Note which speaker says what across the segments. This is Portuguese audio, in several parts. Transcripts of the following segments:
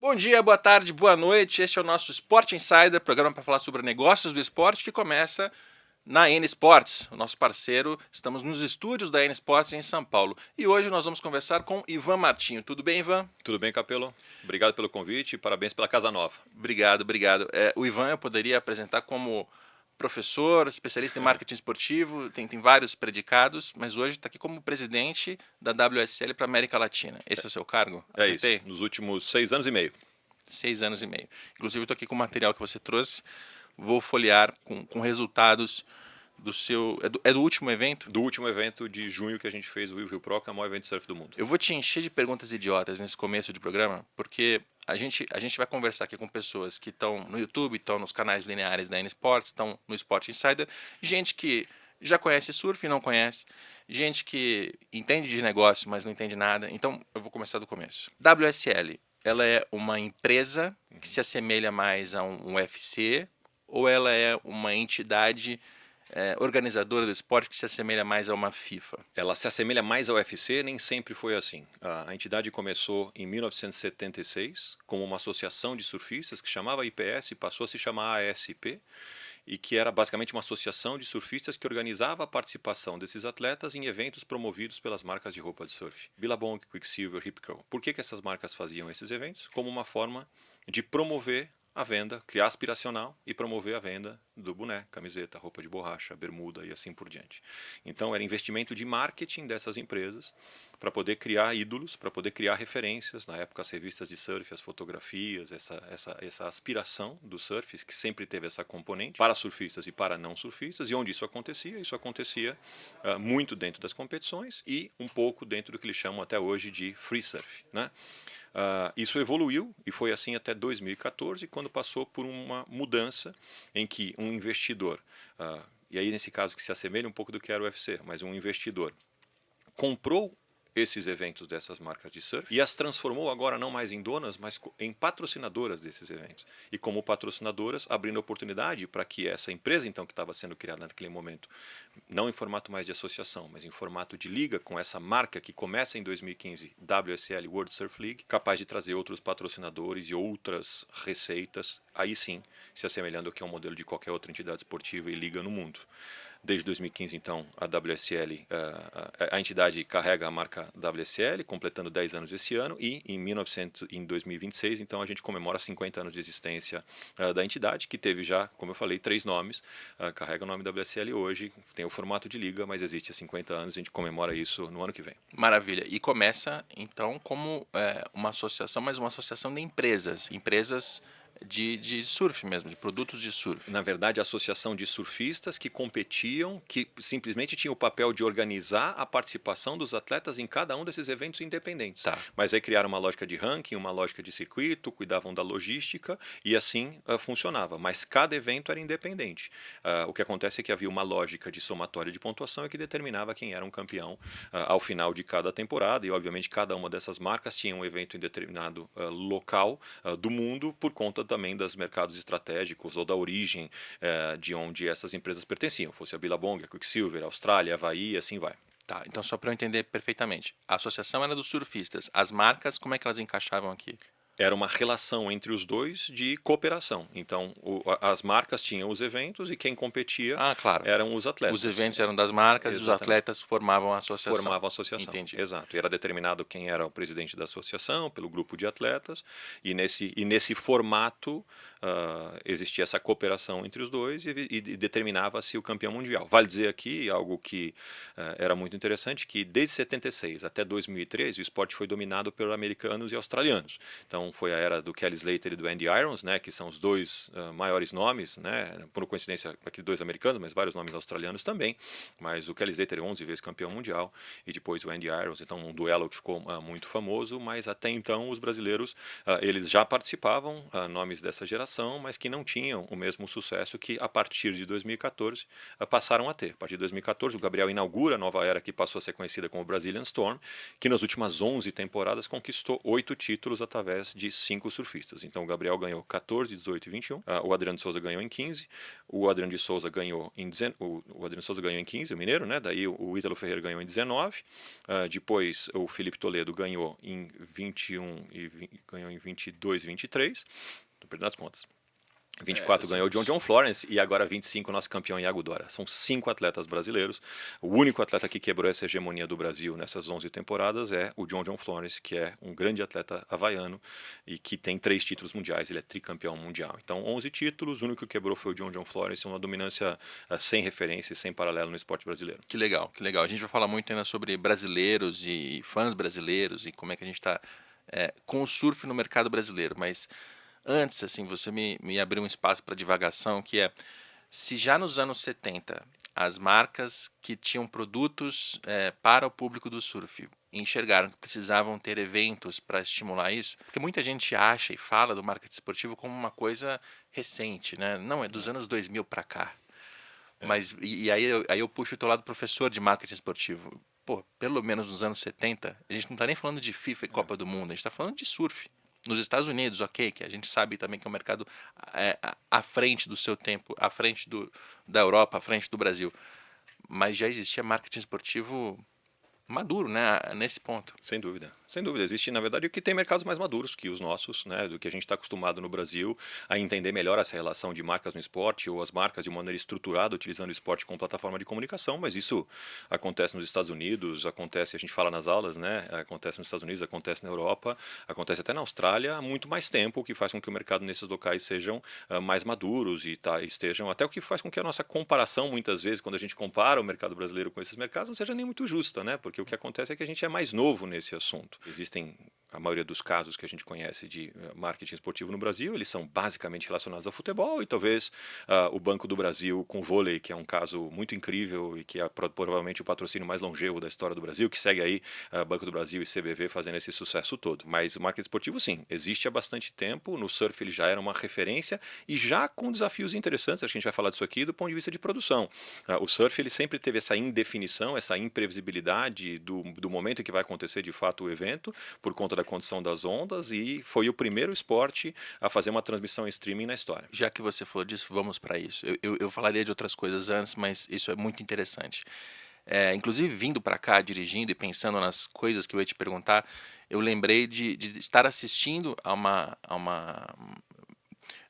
Speaker 1: Bom dia, boa tarde, boa noite. Este é o nosso Sport Insider, programa para falar sobre negócios do esporte que começa na N Sports, o nosso parceiro. Estamos nos estúdios da N Sports em São Paulo. E hoje nós vamos conversar com Ivan Martinho. Tudo bem, Ivan?
Speaker 2: Tudo bem, Capelo? Obrigado pelo convite e parabéns pela casa nova.
Speaker 1: Obrigado, obrigado. O Ivan eu poderia apresentar como professor, especialista em marketing esportivo, tem vários predicados, mas hoje está aqui como presidente da WSL para a América Latina. Esse é o seu cargo?
Speaker 2: É isso,
Speaker 1: Acertei?
Speaker 2: nos últimos 6 anos e meio.
Speaker 1: 6 anos e meio. Inclusive, eu estou aqui com o material que você trouxe. Vou folhear com resultados do seu. É do último evento?
Speaker 2: Do último evento de junho que a gente fez, o Rio Pro, que é o maior evento de surf do mundo.
Speaker 1: Eu vou te encher de perguntas idiotas nesse começo de programa, porque a gente vai conversar aqui com pessoas que estão no YouTube, estão nos canais lineares da N Sports, estão no Sport Insider, gente que já conhece surf e não conhece, gente que entende de negócio, mas não entende nada. Então, eu vou começar do começo. WSL, ela é uma empresa que se assemelha mais a um UFC ou ela é uma entidade organizadora do esporte que se assemelha mais a uma FIFA?
Speaker 2: Ela se assemelha mais ao UFC, nem sempre foi assim. A entidade começou em 1976 como uma associação de surfistas que chamava IPS e passou a se chamar ASP, e que era basicamente uma associação de surfistas que organizava a participação desses atletas em eventos promovidos pelas marcas de roupa de surf. Billabong, Quicksilver, Rip Curl. Por que essas marcas faziam esses eventos? Como uma forma de promover a venda, criar aspiracional e promover a venda do boné, camiseta, roupa de borracha, bermuda e assim por diante. Então era investimento de marketing dessas empresas para poder criar ídolos, para poder criar referências. Na época as revistas de surf, as fotografias, essa aspiração do surf, que sempre teve essa componente, para surfistas e para não surfistas. E onde isso acontecia? Isso acontecia muito dentro das competições e um pouco dentro do que eles chamam até hoje de free surf, né? Isso evoluiu e foi assim até 2014, quando passou por uma mudança em que um investidor, e aí nesse caso que se assemelha um pouco do que era o UFC, mas um investidor comprou esses eventos dessas marcas de surf e as transformou agora não mais em donas, mas em patrocinadoras desses eventos. E como patrocinadoras, abrindo oportunidade para que essa empresa então que estava sendo criada naquele momento, não em formato mais de associação, mas em formato de liga com essa marca que começa em 2015, WSL World Surf League, capaz de trazer outros patrocinadores e outras receitas, aí sim, se assemelhando ao que é um modelo de qualquer outra entidade esportiva e liga no mundo. Desde 2015, então, a WSL, a entidade carrega a marca WSL, completando 10 anos esse ano, e em 2026, então, a gente comemora 50 anos de existência da entidade, que teve já, como eu falei, 3 nomes, carrega o nome WSL hoje, tem o formato de liga, mas existe há 50 anos, a gente comemora isso no ano que vem.
Speaker 1: Maravilha. E começa, então, como uma associação, mas uma associação de empresas de surf mesmo, de produtos de surf.
Speaker 2: Na verdade, a associação de surfistas que competiam, que simplesmente tinha o papel de organizar a participação dos atletas em cada um desses eventos independentes.
Speaker 1: Tá.
Speaker 2: Mas aí criaram uma lógica de ranking, uma lógica de circuito, cuidavam da logística e assim funcionava. Mas cada evento era independente. O que acontece é que havia uma lógica de somatória de pontuação que determinava quem era um campeão ao final de cada temporada, e obviamente cada uma dessas marcas tinha um evento em determinado local do mundo, por conta também dos mercados estratégicos ou da origem de onde essas empresas pertenciam, fosse a Billabong, a Quicksilver, a Austrália, a Havaí, e assim vai.
Speaker 1: Tá, então só para eu entender perfeitamente. A associação era dos surfistas. As marcas, como é que elas encaixavam aqui?
Speaker 2: Era uma relação entre os dois de cooperação. Então, as marcas tinham os eventos e quem competia
Speaker 1: Ah, claro.
Speaker 2: eram os atletas.
Speaker 1: Os eventos eram das marcas e os
Speaker 2: Exatamente.
Speaker 1: atletas formavam a associação.
Speaker 2: Formavam a associação.
Speaker 1: Entendi.
Speaker 2: Exato. E era determinado quem era o presidente da associação, pelo grupo de atletas, e nesse formato existia essa cooperação entre os dois e determinava-se o campeão mundial. Vale dizer aqui algo que era muito interessante, que desde 76 até 2013 o esporte foi dominado pelos americanos e australianos. Então foi a era do Kelly Slater e do Andy Irons, né, que são os dois maiores nomes, né, por coincidência aqui 2 americanos, mas vários nomes australianos também, mas o Kelly Slater é 11 vezes campeão mundial e depois o Andy Irons, então um duelo que ficou muito famoso, mas até então os brasileiros eles já participavam, nomes dessa geração, mas que não tinham o mesmo sucesso que a partir de 2014 passaram a ter. A partir de 2014 o Gabriel inaugura a nova era que passou a ser conhecida como Brazilian Storm, que nas últimas 11 temporadas conquistou 8 títulos através de 5 surfistas. Então o Gabriel ganhou 14, 18 e 21, o Adriano de Souza ganhou em 15, o Adriano de Souza ganhou em 19, o Adriano de Souza ganhou em 15, o mineiro, né? Daí o Ítalo Ferreira ganhou em 19, depois o Felipe Toledo ganhou em 21 e ganhou em 22 e 23, estou perdendo as contas. 24 ganhou o John Florence e agora 25 nosso campeão Iago Dora. São 5 atletas brasileiros. O único atleta que quebrou essa hegemonia do Brasil nessas 11 temporadas é o John Florence, que é um grande atleta havaiano e que tem 3 títulos mundiais. Ele é tricampeão mundial. Então 11 títulos, o único que quebrou foi o John Florence, uma dominância sem referência e sem paralelo no esporte brasileiro.
Speaker 1: Que legal, que legal. A gente vai falar muito ainda sobre brasileiros e fãs brasileiros e como é que a gente está com o surf no mercado brasileiro, mas antes, assim, você me abriu um espaço para divagação, que é, se já nos anos 70 as marcas que tinham produtos para o público do surf enxergaram que precisavam ter eventos para estimular isso, porque muita gente acha e fala do marketing esportivo como uma coisa recente, né? Não, é dos anos 2000 para cá. Mas, e aí eu puxo o teu lado professor de marketing esportivo. Pô, pelo menos nos anos 70, a gente não está nem falando de FIFA e Copa do Mundo, a gente está falando de surf. Nos Estados Unidos, ok, que a gente sabe também que é um mercado à frente do seu tempo, à frente da Europa, à frente do Brasil. Mas já existia marketing esportivo maduro, né, nesse ponto.
Speaker 2: Sem dúvida, sem dúvida. Existe, na verdade, o que tem mercados mais maduros que os nossos, né, do que a gente está acostumado no Brasil a entender melhor essa relação de marcas no esporte ou as marcas de maneira estruturada, utilizando o esporte como plataforma de comunicação, mas isso acontece nos Estados Unidos, acontece, a gente fala nas aulas, né, acontece nos Estados Unidos, acontece na Europa, acontece até na Austrália há muito mais tempo, o que faz com que o mercado nesses locais sejam mais maduros e estejam, até o que faz com que a nossa comparação, muitas vezes, quando a gente compara o mercado brasileiro com esses mercados, não seja nem muito justa, né, porque o que acontece é que a gente é mais novo nesse assunto. Existem a maioria dos casos que a gente conhece de marketing esportivo no Brasil, eles são basicamente relacionados ao futebol e talvez o Banco do Brasil com vôlei, que é um caso muito incrível e que é provavelmente o patrocínio mais longevo da história do Brasil, que segue aí Banco do Brasil e CBV fazendo esse sucesso todo. Mas o marketing esportivo, sim, existe há bastante tempo, no surf ele já era uma referência e já com desafios interessantes, acho que a gente vai falar disso aqui, do ponto de vista de produção. O surf ele sempre teve essa indefinição, essa imprevisibilidade do momento em que vai acontecer de fato o evento, por conta da condição das ondas, e foi o primeiro esporte a fazer uma transmissão em streaming na história.
Speaker 1: Já que você falou disso, vamos para isso. Eu falaria de outras coisas antes, mas isso é muito interessante. Inclusive, vindo para cá, dirigindo e pensando nas coisas que eu ia te perguntar, eu lembrei de estar assistindo a uma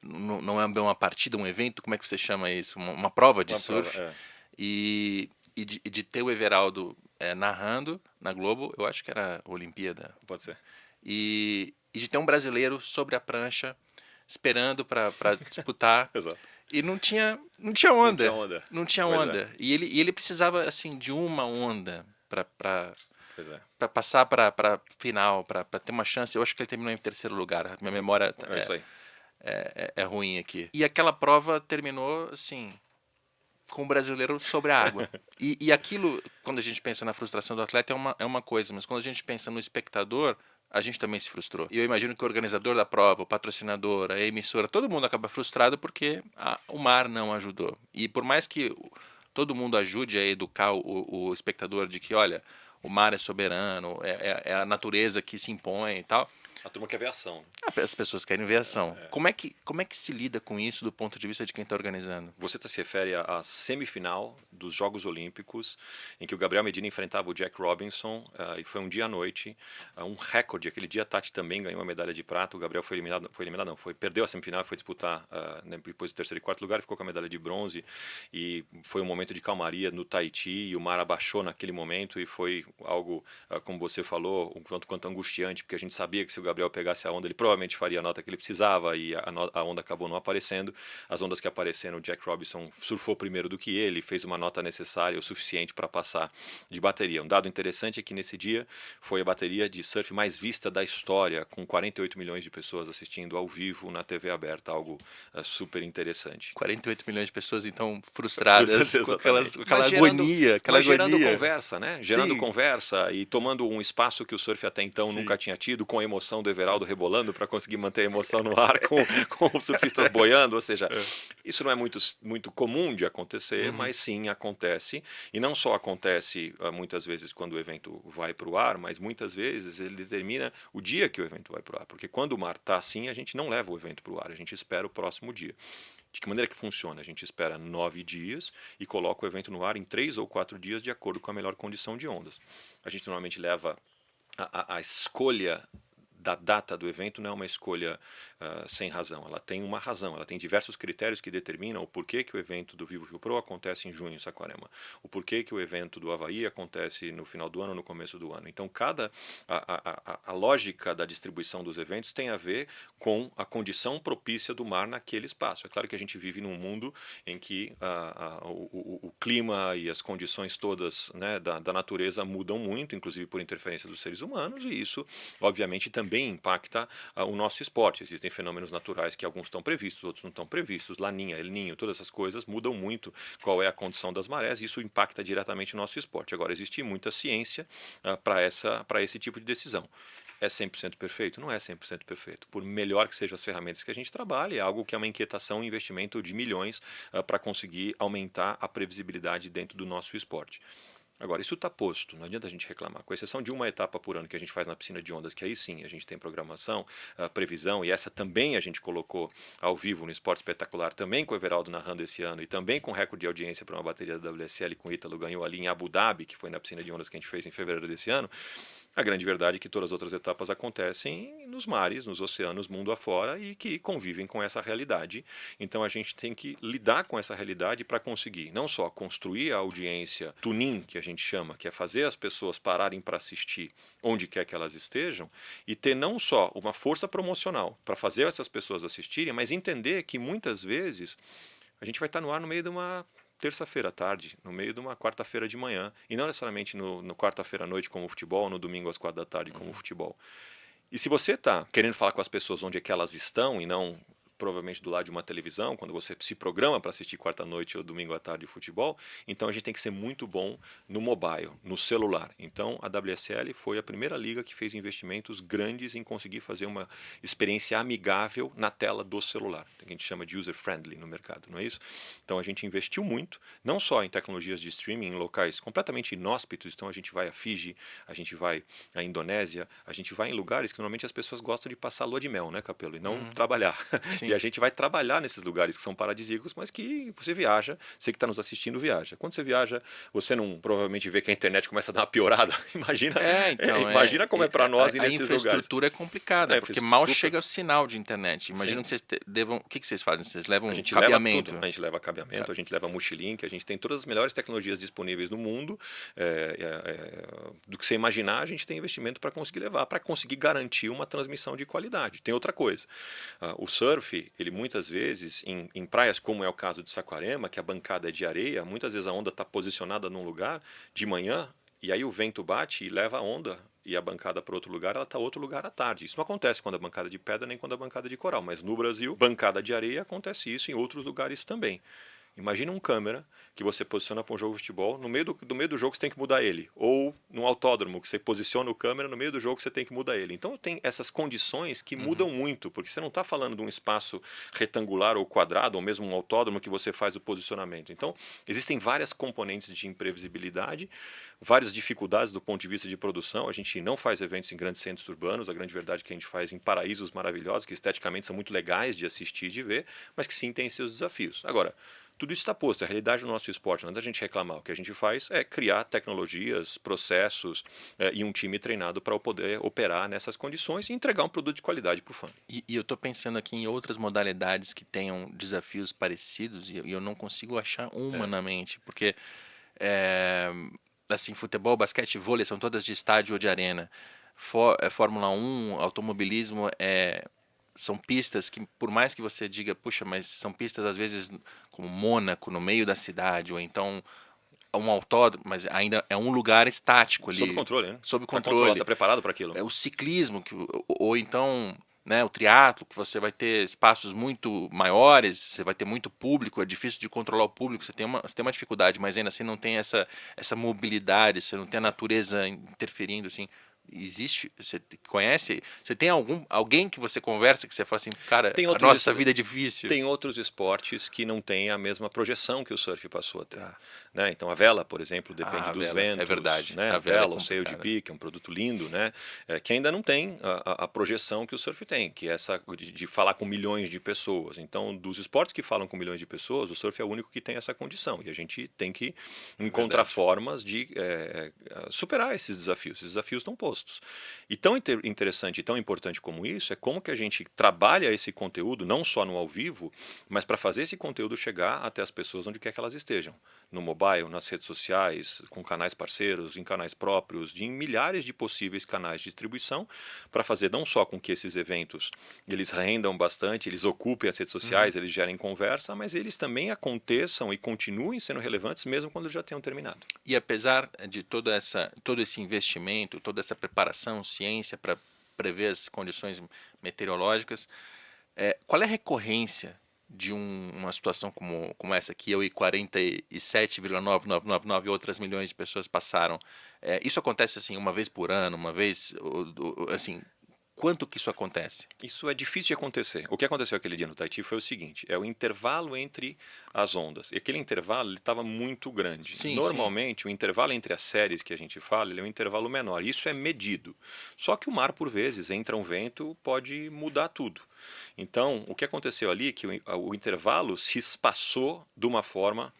Speaker 1: não é uma partida, um evento, como é que você chama isso? Uma prova de surf. Prova, e de ter o Everaldo narrando na Globo, eu acho que era a Olimpíada.
Speaker 2: Pode ser.
Speaker 1: E de ter um brasileiro sobre a prancha, esperando para disputar.
Speaker 2: Exato.
Speaker 1: E não tinha onda.
Speaker 2: Não tinha onda.
Speaker 1: E ele precisava assim de uma onda para passar para final, para ter uma chance. Eu acho que ele terminou em terceiro lugar. Minha memória
Speaker 2: isso aí.
Speaker 1: É ruim aqui. E aquela prova terminou assim, com o brasileiro sobre a água. E aquilo, quando a gente pensa na frustração do atleta, é uma coisa, mas quando a gente pensa no espectador, a gente também se frustrou. E eu imagino que o organizador da prova, o patrocinador, a emissora, todo mundo acaba frustrado porque o mar não ajudou. E por mais que todo mundo ajude a educar o espectador de que, olha, o mar é soberano, é a natureza que se impõe e tal.
Speaker 2: A turma quer ver ação.
Speaker 1: As pessoas querem ver ação. Como é que se lida com isso do ponto de vista de quem está organizando?
Speaker 2: Você se refere à semifinal dos Jogos Olímpicos, em que o Gabriel Medina enfrentava o Jack Robinson, e foi um dia à noite, um recorde. Aquele dia a Tati também ganhou a medalha de prata, o Gabriel perdeu a semifinal, foi disputar depois do terceiro e quarto lugar, ficou com a medalha de bronze, e foi um momento de calmaria no Tahiti, e o mar abaixou naquele momento, e foi algo, como você falou, um tanto quanto angustiante, porque a gente sabia que se o Gabriel pegasse a onda, ele provavelmente faria a nota que ele precisava, e a onda acabou não aparecendo. As ondas que apareceram, o Jack Robinson surfou primeiro do que ele, fez uma nota necessária o suficiente para passar de bateria. Um dado interessante é que nesse dia foi a bateria de surf mais vista da história, com 48 milhões de pessoas assistindo ao vivo na TV aberta, algo super interessante.
Speaker 1: 48 milhões de pessoas, então, frustradas com aquela agonia.
Speaker 2: Gerando conversa, né? Gerando conversa e tomando um espaço que o surf até então nunca tinha tido, com a emoção do Everaldo rebolando para conseguir manter a emoção no ar, com os surfistas boiando, ou seja, Isso não é muito comum de acontecer, mas sim acontece. E não só acontece muitas vezes quando o evento vai para o ar, mas muitas vezes ele determina o dia que o evento vai para o ar. Porque quando o mar está assim, a gente não leva o evento para o ar, a gente espera o próximo dia. De que maneira que funciona? A gente espera 9 dias e coloca o evento no ar em 3 ou 4 dias de acordo com a melhor condição de ondas. A gente normalmente leva a escolha da data do evento não é uma escolha sem razão. Ela tem uma razão, ela tem diversos critérios que determinam o porquê que o evento do Vivo Rio Pro acontece em junho em Saquarema, o porquê que o evento do Havaí acontece no final do ano ou no começo do ano. Então, a lógica da distribuição dos eventos tem a ver com a condição propícia do mar naquele espaço. É claro que a gente vive num mundo em que o clima e as condições todas, né, da natureza mudam muito, inclusive por interferência dos seres humanos, e isso, obviamente, também impacta o nosso esporte. Existem fenômenos naturais que alguns estão previstos, outros não estão previstos. Laninha, El Niño, todas essas coisas mudam muito qual é a condição das marés e isso impacta diretamente o nosso esporte. Agora, existe muita ciência para esse tipo de decisão. É 100% perfeito? Não é 100% perfeito. Por melhor que sejam as ferramentas que a gente trabalha, é algo que é uma inquietação, um investimento de milhões para conseguir aumentar a previsibilidade dentro do nosso esporte. Agora, isso está posto, não adianta a gente reclamar. Com exceção de uma etapa por ano que a gente faz na piscina de ondas, que aí sim a gente tem programação, previsão, e essa também a gente colocou ao vivo no Esporte Espetacular, também com o Everaldo narrando esse ano, e também com recorde de audiência para uma bateria da WSL com o Ítalo, ganhou ali em Abu Dhabi, que foi na piscina de ondas que a gente fez em fevereiro desse ano. A grande verdade é que todas as outras etapas acontecem nos mares, nos oceanos, mundo afora e que convivem com essa realidade. Então a gente tem que lidar com essa realidade para conseguir não só construir a audiência tuning, que a gente chama, que é fazer as pessoas pararem para assistir onde quer que elas estejam, e ter não só uma força promocional para fazer essas pessoas assistirem, mas entender que muitas vezes a gente vai estar no ar no meio de uma terça-feira à tarde, no meio de uma quarta-feira de manhã, e não necessariamente no quarta-feira à noite como o futebol, no domingo às 4 da tarde como o futebol. E se você está querendo falar com as pessoas onde é que elas estão e não provavelmente do lado de uma televisão, quando você se programa para assistir quarta-noite ou domingo à tarde de futebol, então a gente tem que ser muito bom no mobile, no celular. Então a WSL foi a primeira liga que fez investimentos grandes em conseguir fazer uma experiência amigável na tela do celular, que a gente chama de user-friendly no mercado, não é isso? Então a gente investiu muito, não só em tecnologias de streaming em locais completamente inóspitos, então a gente vai a Fiji, a gente vai à Indonésia, a gente vai em lugares que normalmente as pessoas gostam de passar lua de mel, né, Capelo? E não trabalhar.
Speaker 1: Sim.
Speaker 2: E a gente vai trabalhar nesses lugares que são paradisíacos, mas que você viaja, você que está nos assistindo viaja. Quando você viaja, você não provavelmente vê que a internet começa a dar uma piorada. Imagina como é para nós ir nesses lugares.
Speaker 1: A infraestrutura é complicada, porque mal chega o sinal de internet. Imagina que vocês devam... O que vocês fazem? Vocês levam cabeamento?
Speaker 2: A gente leva cabeamento, a gente leva multilink, a gente tem todas as melhores tecnologias disponíveis no mundo. Do que você imaginar, a gente tem investimento para conseguir levar, para conseguir garantir uma transmissão de qualidade. Tem outra coisa. O surf, ele muitas vezes, em praias como é o caso de Saquarema, que a bancada é de areia, muitas vezes a onda está posicionada num lugar de manhã, e aí o vento bate e leva a onda e a bancada para outro lugar, ela está outro lugar à tarde. Isso não acontece quando a bancada é de pedra nem quando a bancada é de coral, mas no Brasil, bancada de areia, acontece isso em outros lugares também. Imagina um câmera que você posiciona para um jogo de futebol, no meio do jogo você tem que mudar ele. Ou num autódromo, que você posiciona o câmera, no meio do jogo você tem que mudar ele. Então tem essas condições que mudam muito, porque você não está falando de um espaço retangular ou quadrado, ou mesmo um autódromo que você faz o posicionamento. Então existem várias componentes de imprevisibilidade, várias dificuldades do ponto de vista de produção. A gente não faz eventos em grandes centros urbanos, a grande verdade é que a gente faz em paraísos maravilhosos, que esteticamente são muito legais de assistir e de ver, mas que sim têm seus desafios. Agora, tudo isso está posto, é a realidade do nosso esporte. Não é da gente reclamar. O que a gente faz é criar tecnologias, processos e um time treinado para poder operar nessas condições e entregar um produto de qualidade para o fã.
Speaker 1: E eu estou pensando aqui em outras modalidades que tenham desafios parecidos e eu não consigo achar uma na mente, porque assim, futebol, basquete e vôlei são todas de estádio ou de arena. Fórmula 1, automobilismo são pistas que, por mais que você diga, puxa, mas são pistas às vezes como Mônaco, no meio da cidade, ou então um autódromo, mas ainda é um lugar estático ali.
Speaker 2: Sob controle, né?
Speaker 1: Sob controle.
Speaker 2: Está preparado para aquilo.
Speaker 1: É o ciclismo, ou então, né, o triatlo, que você vai ter espaços muito maiores, você vai ter muito público, é difícil de controlar o público, você tem uma dificuldade, mas ainda assim não tem essa mobilidade, você não tem a natureza interferindo, assim. Existe, você conhece, você tem alguém que você conversa que você fala assim, cara,
Speaker 2: Tem
Speaker 1: a
Speaker 2: outros,
Speaker 1: nossa vida é difícil.
Speaker 2: tem outros esportes que não têm a mesma projeção que o surf passou a ter.
Speaker 1: Tá.
Speaker 2: Né? Então a vela, por exemplo, depende
Speaker 1: A
Speaker 2: dos
Speaker 1: vela, é
Speaker 2: ventos.
Speaker 1: verdade.
Speaker 2: Né?
Speaker 1: A
Speaker 2: A
Speaker 1: vela é
Speaker 2: vela, o sail de
Speaker 1: complicada.
Speaker 2: pique, é um produto lindo, né? Que ainda não tem a projeção que o surf tem, que é essa de falar com milhões de pessoas. Então, dos esportes que falam com milhões de pessoas, o surf é o único que tem essa condição. E a gente tem que encontrar
Speaker 1: verdade.
Speaker 2: formas de superar esses desafios. Esses desafios estão postos. E tão interessante e tão importante como isso é como que a gente trabalha esse conteúdo, não só no ao vivo, mas para fazer esse conteúdo chegar até as pessoas onde quer que elas estejam. No mobile, nas redes sociais, com canais parceiros, em canais próprios, em milhares de possíveis canais de distribuição, para fazer não só com que esses eventos eles rendam bastante, eles ocupem as redes sociais, eles gerem conversa, mas eles também aconteçam e continuem sendo relevantes mesmo quando já tenham terminado.
Speaker 1: E apesar de todo esse investimento, toda essa preparação, ciência para prever as condições meteorológicas, qual é a recorrência de uma situação como essa que eu e 47,9999 outras milhões de pessoas passaram? Isso acontece assim uma vez por ano, uma vez, assim, quanto que isso acontece?
Speaker 2: Isso é difícil de acontecer. O que aconteceu aquele dia no Tahiti foi o seguinte: é o intervalo entre as ondas. E aquele intervalo estava muito grande.
Speaker 1: Sim,
Speaker 2: Normalmente, o intervalo entre as séries que a gente fala, ele é um intervalo menor. Isso é medido. Só que o mar, por vezes, entra um vento, pode mudar tudo. Então, o que aconteceu ali é que o intervalo se espaçou de uma forma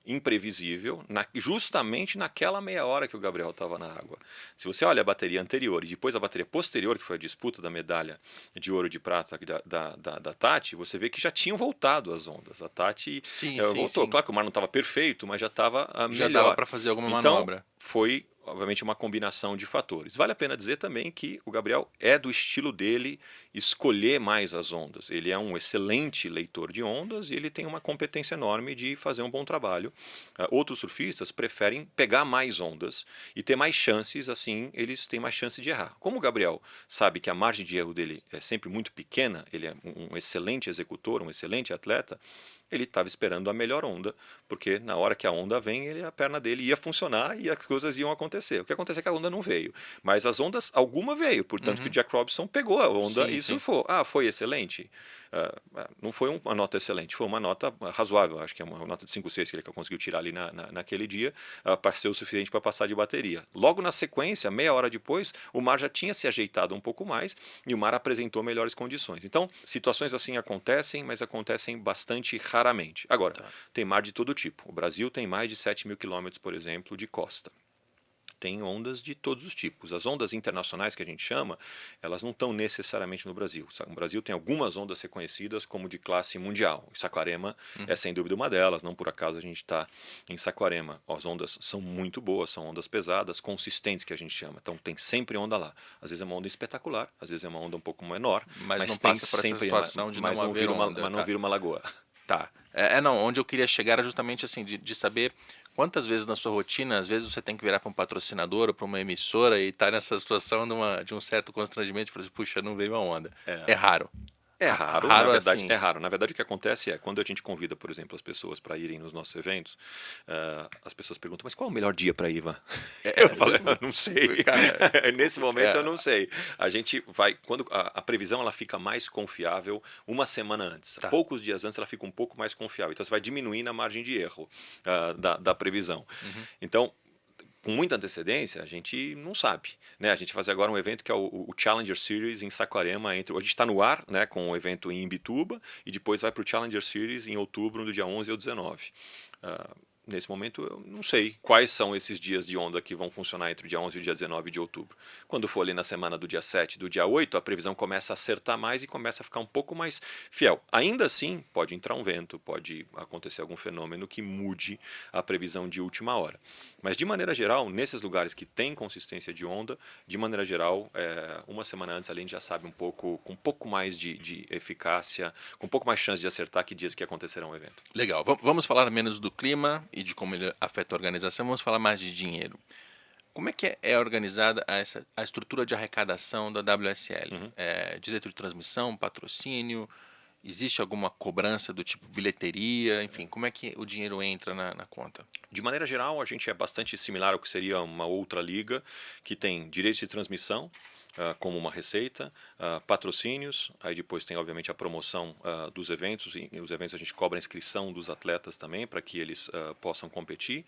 Speaker 2: imprevisível, justamente naquela meia hora que o Gabriel estava na água. Se você olha a bateria anterior e depois a bateria posterior, que foi a disputa da medalha de ouro e de prata da Tati, você vê que já tinham voltado as ondas. A Tati voltou.
Speaker 1: Sim.
Speaker 2: Claro que o mar não estava perfeito, mas já estava
Speaker 1: Já
Speaker 2: melhor.
Speaker 1: dava para fazer alguma
Speaker 2: Então,
Speaker 1: manobra.
Speaker 2: foi, obviamente, uma combinação de fatores. Vale a pena dizer também que o Gabriel é do estilo dele escolher mais as ondas. Ele é um excelente leitor de ondas e ele tem uma competência enorme de fazer um bom trabalho. Outros surfistas preferem pegar mais ondas e ter mais chances, assim eles têm mais chance de errar. Como o Gabriel sabe que a margem de erro dele é sempre muito pequena, ele é um excelente executor, um excelente atleta, ele estava esperando a melhor onda, porque na hora que a onda vem, a perna dele ia funcionar e as coisas iam acontecer. O que acontece é que a onda não veio, mas as ondas, alguma veio, portanto que o Jack Robinson pegou a onda e surfou. Foi excelente? Não foi uma nota excelente, foi uma nota razoável, acho que é uma nota de 5,6 que ele conseguiu tirar ali naquele dia, para ser o suficiente para passar de bateria. Logo na sequência, meia hora depois, o mar já tinha se ajeitado um pouco mais e o mar apresentou melhores condições. Então, situações assim acontecem, mas acontecem bastante raramente. Agora, tem mar de todo tipo. O Brasil tem mais de 7 mil quilômetros, por exemplo, de costa. Tem ondas de todos os tipos. As ondas internacionais que a gente chama, elas não estão necessariamente no Brasil. O Brasil tem algumas ondas reconhecidas como de classe mundial. Saquarema é sem dúvida uma delas, não por acaso a gente está em Saquarema. As ondas são muito boas, são ondas pesadas, consistentes que a gente chama. Então tem sempre onda lá. Às vezes é uma onda espetacular, às vezes é uma onda um pouco menor,
Speaker 1: mas não
Speaker 2: tem
Speaker 1: passa por essa situação de
Speaker 2: mas
Speaker 1: não haver onda.
Speaker 2: Mas não vira uma lagoa.
Speaker 1: Tá. Não, onde eu queria chegar era justamente assim, de saber quantas vezes na sua rotina, às vezes você tem que virar para um patrocinador ou para uma emissora e tá nessa situação de um certo constrangimento e falar assim, puxa, não veio a onda. É raro.
Speaker 2: É raro,
Speaker 1: Raro
Speaker 2: na verdade,
Speaker 1: assim.
Speaker 2: é raro. Na verdade, o que acontece é, quando a gente convida, por exemplo, as pessoas para irem nos nossos eventos, as pessoas perguntam, mas qual é o melhor dia para ir, Ivan? Eu falo, eu não sei.
Speaker 1: Cara,
Speaker 2: Nesse momento eu não sei. A gente vai, quando a previsão ela fica mais confiável uma semana antes.
Speaker 1: Tá.
Speaker 2: Poucos dias antes ela fica um pouco mais confiável. Então você vai diminuindo a margem de erro da previsão. Então, com muita antecedência, a gente não sabe. Né? A gente vai fazer agora um evento que é o Challenger Series em Saquarema. A gente está no ar, né, com o evento em Imbituba e depois vai para o Challenger Series em outubro, do dia 11 ao 19. Nesse momento, eu não sei quais são esses dias de onda que vão funcionar entre o dia 11 e o dia 19 de outubro. Quando for ali na semana do dia 7, do dia 8, a previsão começa a acertar mais e começa a ficar um pouco mais fiel. Ainda assim, pode entrar um vento, pode acontecer algum fenômeno que mude a previsão de última hora. Mas, de maneira geral, nesses lugares que tem consistência de onda, de maneira geral, uma semana antes a gente já sabe com um pouco mais de eficácia, com um pouco mais chance de acertar que dias que acontecerá um evento.
Speaker 1: Legal. Vamos falar menos do clima e de como ele afeta a organização, vamos falar mais de dinheiro. Como é que é organizada a estrutura de arrecadação da WSL? Direito de transmissão, patrocínio, Existe alguma cobrança do tipo bilheteria? Enfim, como é que o dinheiro entra na conta?
Speaker 2: De maneira geral, a gente é bastante similar ao que seria uma outra liga, que tem direitos de transmissão, como uma receita, patrocínios, aí depois tem obviamente a promoção dos eventos, e os eventos a gente cobra a inscrição dos atletas também, para que eles possam competir,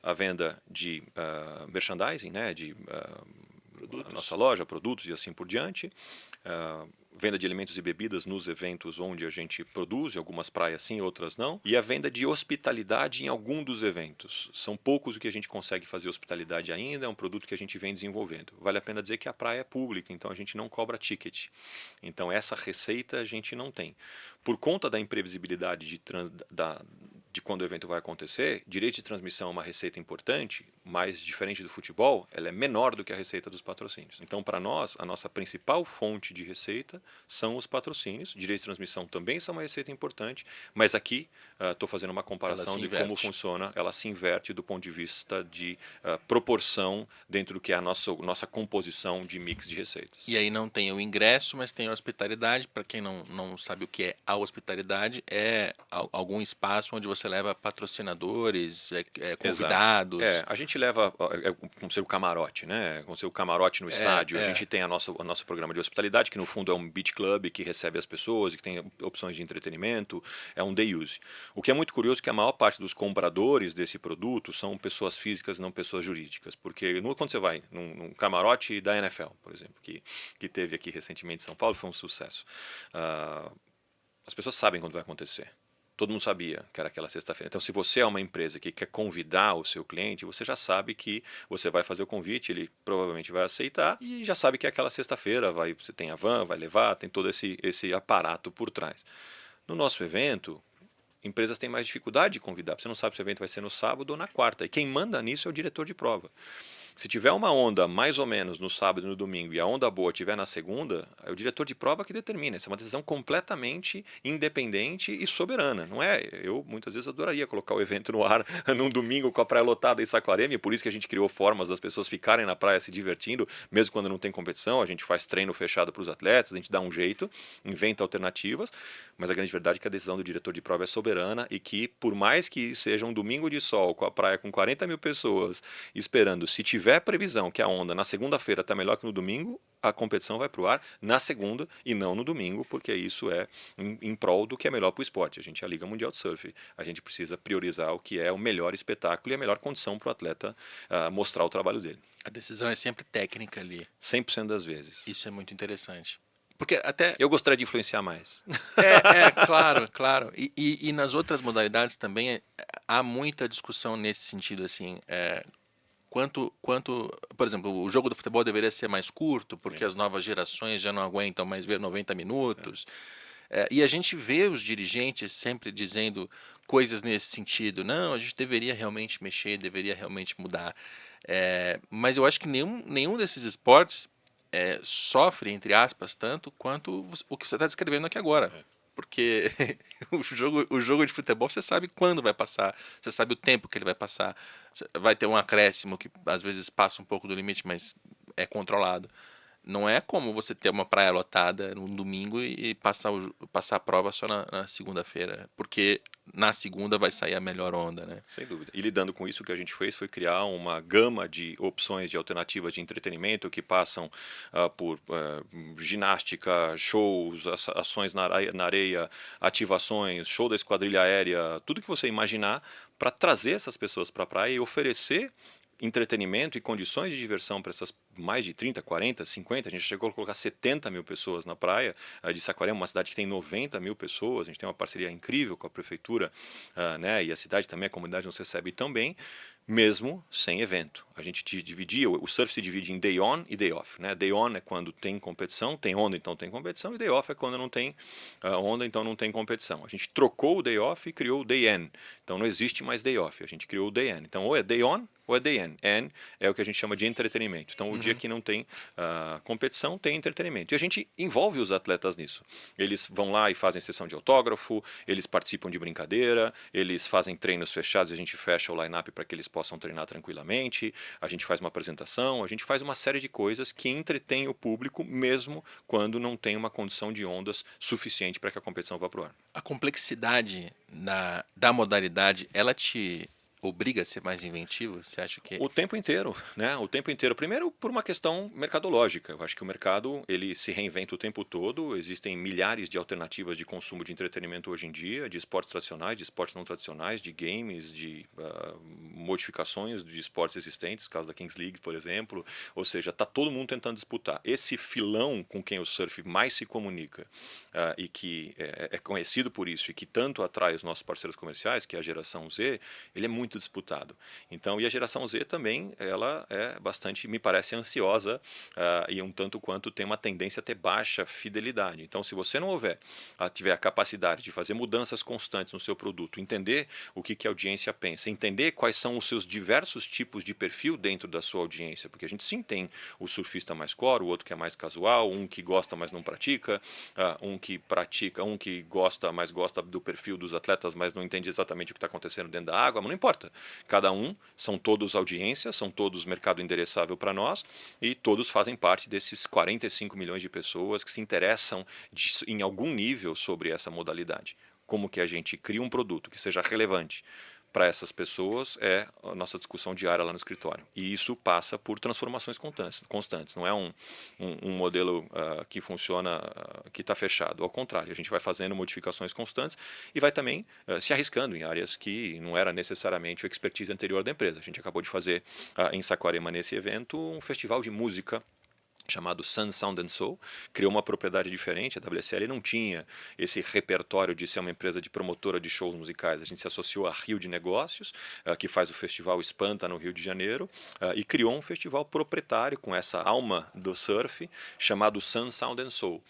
Speaker 2: a venda de merchandising, né, de a nossa loja, produtos e assim por diante, venda de alimentos e bebidas nos eventos onde a gente produz, em algumas praias sim, outras não, e a venda de hospitalidade em algum dos eventos. São poucos o que a gente consegue fazer hospitalidade ainda, é um produto que a gente vem desenvolvendo. Vale a pena dizer que a praia é pública, então a gente não cobra ticket. Então essa receita a gente não tem. Por conta da imprevisibilidade de quando o evento vai acontecer, direito de transmissão é uma receita importante, mas diferente do futebol, ela é menor do que a receita dos patrocínios. Então, para nós, a nossa principal fonte de receita são os patrocínios. Direitos de transmissão também são uma receita importante, mas aqui estou fazendo uma comparação de como funciona. Ela se inverte do ponto de vista de proporção dentro do que é a nossa composição de mix de receitas.
Speaker 1: E aí não tem o ingresso, mas tem a hospitalidade. Para quem não sabe o que é a hospitalidade, é algum espaço onde você leva patrocinadores, convidados.
Speaker 2: A gente leva como ser o camarote, né? Como ser o camarote no estádio. A gente tem o nosso programa de hospitalidade, que no fundo é um beach club que recebe as pessoas, que tem opções de entretenimento, é um day use. O que é muito curioso é que a maior parte dos compradores desse produto são pessoas físicas, não pessoas jurídicas. Porque quando você vai num camarote da NFL, por exemplo, que teve aqui recentemente em São Paulo, foi um sucesso. As pessoas sabem quando vai acontecer. Todo mundo sabia que era aquela sexta-feira. Então, se você é uma empresa que quer convidar o seu cliente, você já sabe que você vai fazer o convite, ele provavelmente vai aceitar e já sabe que é aquela sexta-feira, você tem a van, vai levar, tem todo esse aparato por trás. No nosso evento, empresas têm mais dificuldade de convidar. Você não sabe se o evento vai ser no sábado ou na quarta. E quem manda nisso é o diretor de prova. Se tiver uma onda mais ou menos no sábado e no domingo e a onda boa tiver na segunda, é o diretor de prova que determina. Essa é uma decisão completamente independente e soberana. Não é? Eu muitas vezes adoraria colocar o evento no ar num domingo com a praia lotada em Saquarema, e por isso que a gente criou formas das pessoas ficarem na praia se divertindo, mesmo quando não tem competição. A gente faz treino fechado para os atletas, a gente dá um jeito, inventa alternativas, mas a grande verdade é que a decisão do diretor de prova é soberana e que, por mais que seja um domingo de sol com a praia com 40 mil pessoas esperando, se tiver previsão que a onda na segunda-feira está melhor que no domingo, a competição vai para o ar na segunda e não no domingo, porque isso é em prol do que é melhor para o esporte. A gente é a Liga Mundial de Surf. A gente precisa priorizar o que é o melhor espetáculo e a melhor condição para o atleta mostrar o trabalho dele.
Speaker 1: A decisão é sempre técnica ali.
Speaker 2: 100% das vezes.
Speaker 1: Isso é muito interessante. Porque até...
Speaker 2: Eu gostaria de influenciar mais.
Speaker 1: Claro. E nas outras modalidades também há muita discussão nesse sentido, assim... Quanto, por exemplo, o jogo do futebol deveria ser mais curto, porque as novas gerações já não aguentam mais ver 90 minutos. E a gente vê os dirigentes sempre dizendo coisas nesse sentido. Não, a gente deveria realmente mexer, deveria realmente mudar. Mas eu acho que nenhum desses esportes sofre, entre aspas, tanto quanto o que você está descrevendo aqui agora. Porque o jogo de futebol você sabe quando vai passar, você sabe o tempo que ele vai passar. Vai ter um acréscimo que às vezes passa um pouco do limite, mas é controlado. Não é como você ter uma praia lotada no domingo e passar a prova só na segunda-feira, porque na segunda vai sair a melhor onda, né?
Speaker 2: Sem dúvida. E lidando com isso, o que a gente fez foi criar uma gama de opções de alternativas de entretenimento que passam por ginástica, shows, ações na areia, ativações, show da esquadrilha aérea, tudo que você imaginar para trazer essas pessoas para a praia e oferecer entretenimento e condições de diversão para essas mais de 30, 40, 50, a gente chegou a colocar 70 mil pessoas na praia de Saquarema, uma cidade que tem 90 mil pessoas, a gente tem uma parceria incrível com a prefeitura, né, e a cidade também, a comunidade nos recebe também, mesmo sem evento. A gente dividia, o surf se divide em day on e day off, né? Day on é quando tem competição, tem onda, então tem competição, e day off é quando não tem onda, então não tem competição. A gente trocou o day off e criou o day end, então não existe mais day off, a gente criou o day end. Então ou é day on, ou é day in. In é o que a gente chama de entretenimento. Então, o dia que não tem competição, tem entretenimento. E a gente envolve os atletas nisso. Eles vão lá e fazem sessão de autógrafo, eles participam de brincadeira, eles fazem treinos fechados, a gente fecha o line-up para que eles possam treinar tranquilamente, a gente faz uma apresentação, a gente faz uma série de coisas que entretêm o público, mesmo quando não tem uma condição de ondas suficiente para que a competição vá para o ar.
Speaker 1: A complexidade da modalidade, ela te obriga a ser mais inventivo? Você acha que...
Speaker 2: O tempo inteiro, né? O tempo inteiro. Primeiro, por uma questão mercadológica. Eu acho que o mercado ele se reinventa o tempo todo. Existem milhares de alternativas de consumo de entretenimento hoje em dia, de esportes tradicionais, de esportes não tradicionais, de games, de modificações de esportes existentes, caso da Kings League, por exemplo. Ou seja, está todo mundo tentando disputar. Esse filão com quem o surf mais se comunica e que é conhecido por isso e que tanto atrai os nossos parceiros comerciais, que é a geração Z, ele é muito disputado. Então, e a geração Z também, ela é bastante, me parece, ansiosa e um tanto quanto tem uma tendência a ter baixa fidelidade. Então, se você não tiver a capacidade de fazer mudanças constantes no seu produto, entender o que a audiência pensa, entender quais são os seus diversos tipos de perfil dentro da sua audiência, porque a gente sim tem o surfista mais core, o outro que é mais casual, um que gosta, mas não pratica, um que pratica, um que gosta, mas gosta do perfil dos atletas, mas não entende exatamente o que está acontecendo dentro da água, mas não importa. Cada um, são todos audiências, são todos mercado endereçável para nós e todos fazem parte desses 45 milhões de pessoas que se interessam em algum nível sobre essa modalidade. Como que a gente cria um produto que seja relevante para essas pessoas é a nossa discussão diária lá no escritório. E isso passa por transformações constantes. Não é um modelo que funciona, que está fechado. Ao contrário, a gente vai fazendo modificações constantes e vai também se arriscando em áreas que não era necessariamente o expertise anterior da empresa. A gente acabou de fazer em Saquarema, nesse evento, um festival de música chamado Sun, Sound and Soul, criou uma propriedade diferente. A WSL não tinha esse repertório de ser uma empresa de promotora de shows musicais. A gente se associou a Rio de Negócios, que faz o festival Espanta no Rio de Janeiro, e criou um festival proprietário com essa alma do surf, chamado Sun, Sound and Soul.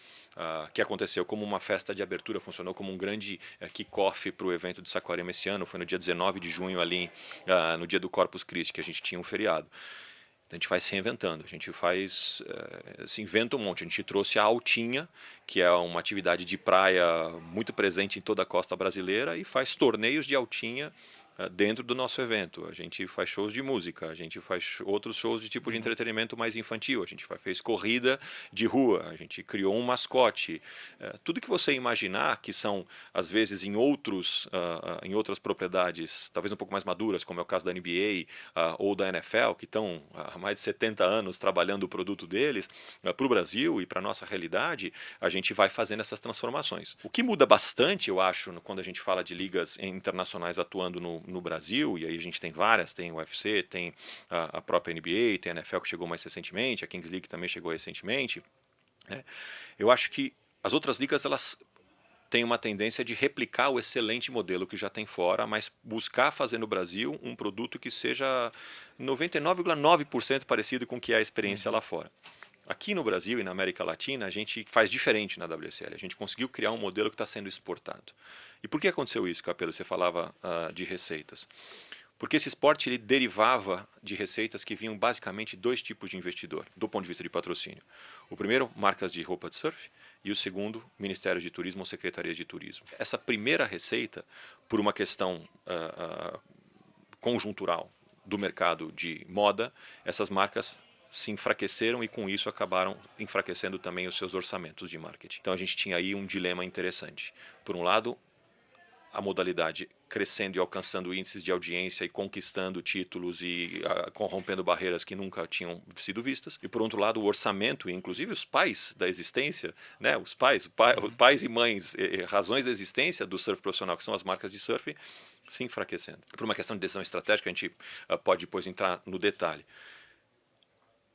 Speaker 2: Que aconteceu como uma festa de abertura, funcionou como um grande kick-off para o evento de Saquarema esse ano. Foi no dia 19 de junho, ali no dia do Corpus Christi, que a gente tinha um feriado. A gente vai se reinventando, a gente se inventa um monte. A gente trouxe a Altinha, que é uma atividade de praia muito presente em toda a costa brasileira, e faz torneios de Altinha dentro do nosso evento. A gente faz shows de música, a gente faz outros shows de tipo de entretenimento mais infantil, a gente fez corrida de rua, a gente criou um mascote. Tudo que você imaginar que são, às vezes, em outras propriedades, talvez um pouco mais maduras, como é o caso da NBA ou da NFL, que estão há mais de 70 anos trabalhando o produto deles, para o Brasil e para a nossa realidade, a gente vai fazendo essas transformações. O que muda bastante, eu acho, quando a gente fala de ligas internacionais atuando no Brasil, e aí a gente tem várias, tem o UFC, tem a própria NBA, tem a NFL que chegou mais recentemente, a Kings League também chegou recentemente. Eu acho que as outras ligas, elas têm uma tendência de replicar o excelente modelo que já tem fora, mas buscar fazer no Brasil um produto que seja 99,9% parecido com o que é a experiência lá fora. Aqui no Brasil e na América Latina, a gente faz diferente na WSL. A gente conseguiu criar um modelo que está sendo exportado. E por que aconteceu isso, Capelo? Você falava de receitas. Porque esse esporte ele derivava de receitas que vinham basicamente dois tipos de investidor, do ponto de vista de patrocínio. O primeiro, marcas de roupa de surf, e o segundo, Ministérios de Turismo ou Secretarias de Turismo. Essa primeira receita, por uma questão conjuntural do mercado de moda, essas marcas se enfraqueceram e com isso acabaram enfraquecendo também os seus orçamentos de marketing. Então a gente tinha aí um dilema interessante. Por um lado, a modalidade crescendo e alcançando índices de audiência e conquistando títulos e corrompendo barreiras que nunca tinham sido vistas. E por outro lado, o orçamento, e inclusive os pais da existência, né, os pais e mães, razões da existência do surf profissional, que são as marcas de surf, se enfraquecendo. Por uma questão de decisão estratégica, a gente pode depois entrar no detalhe.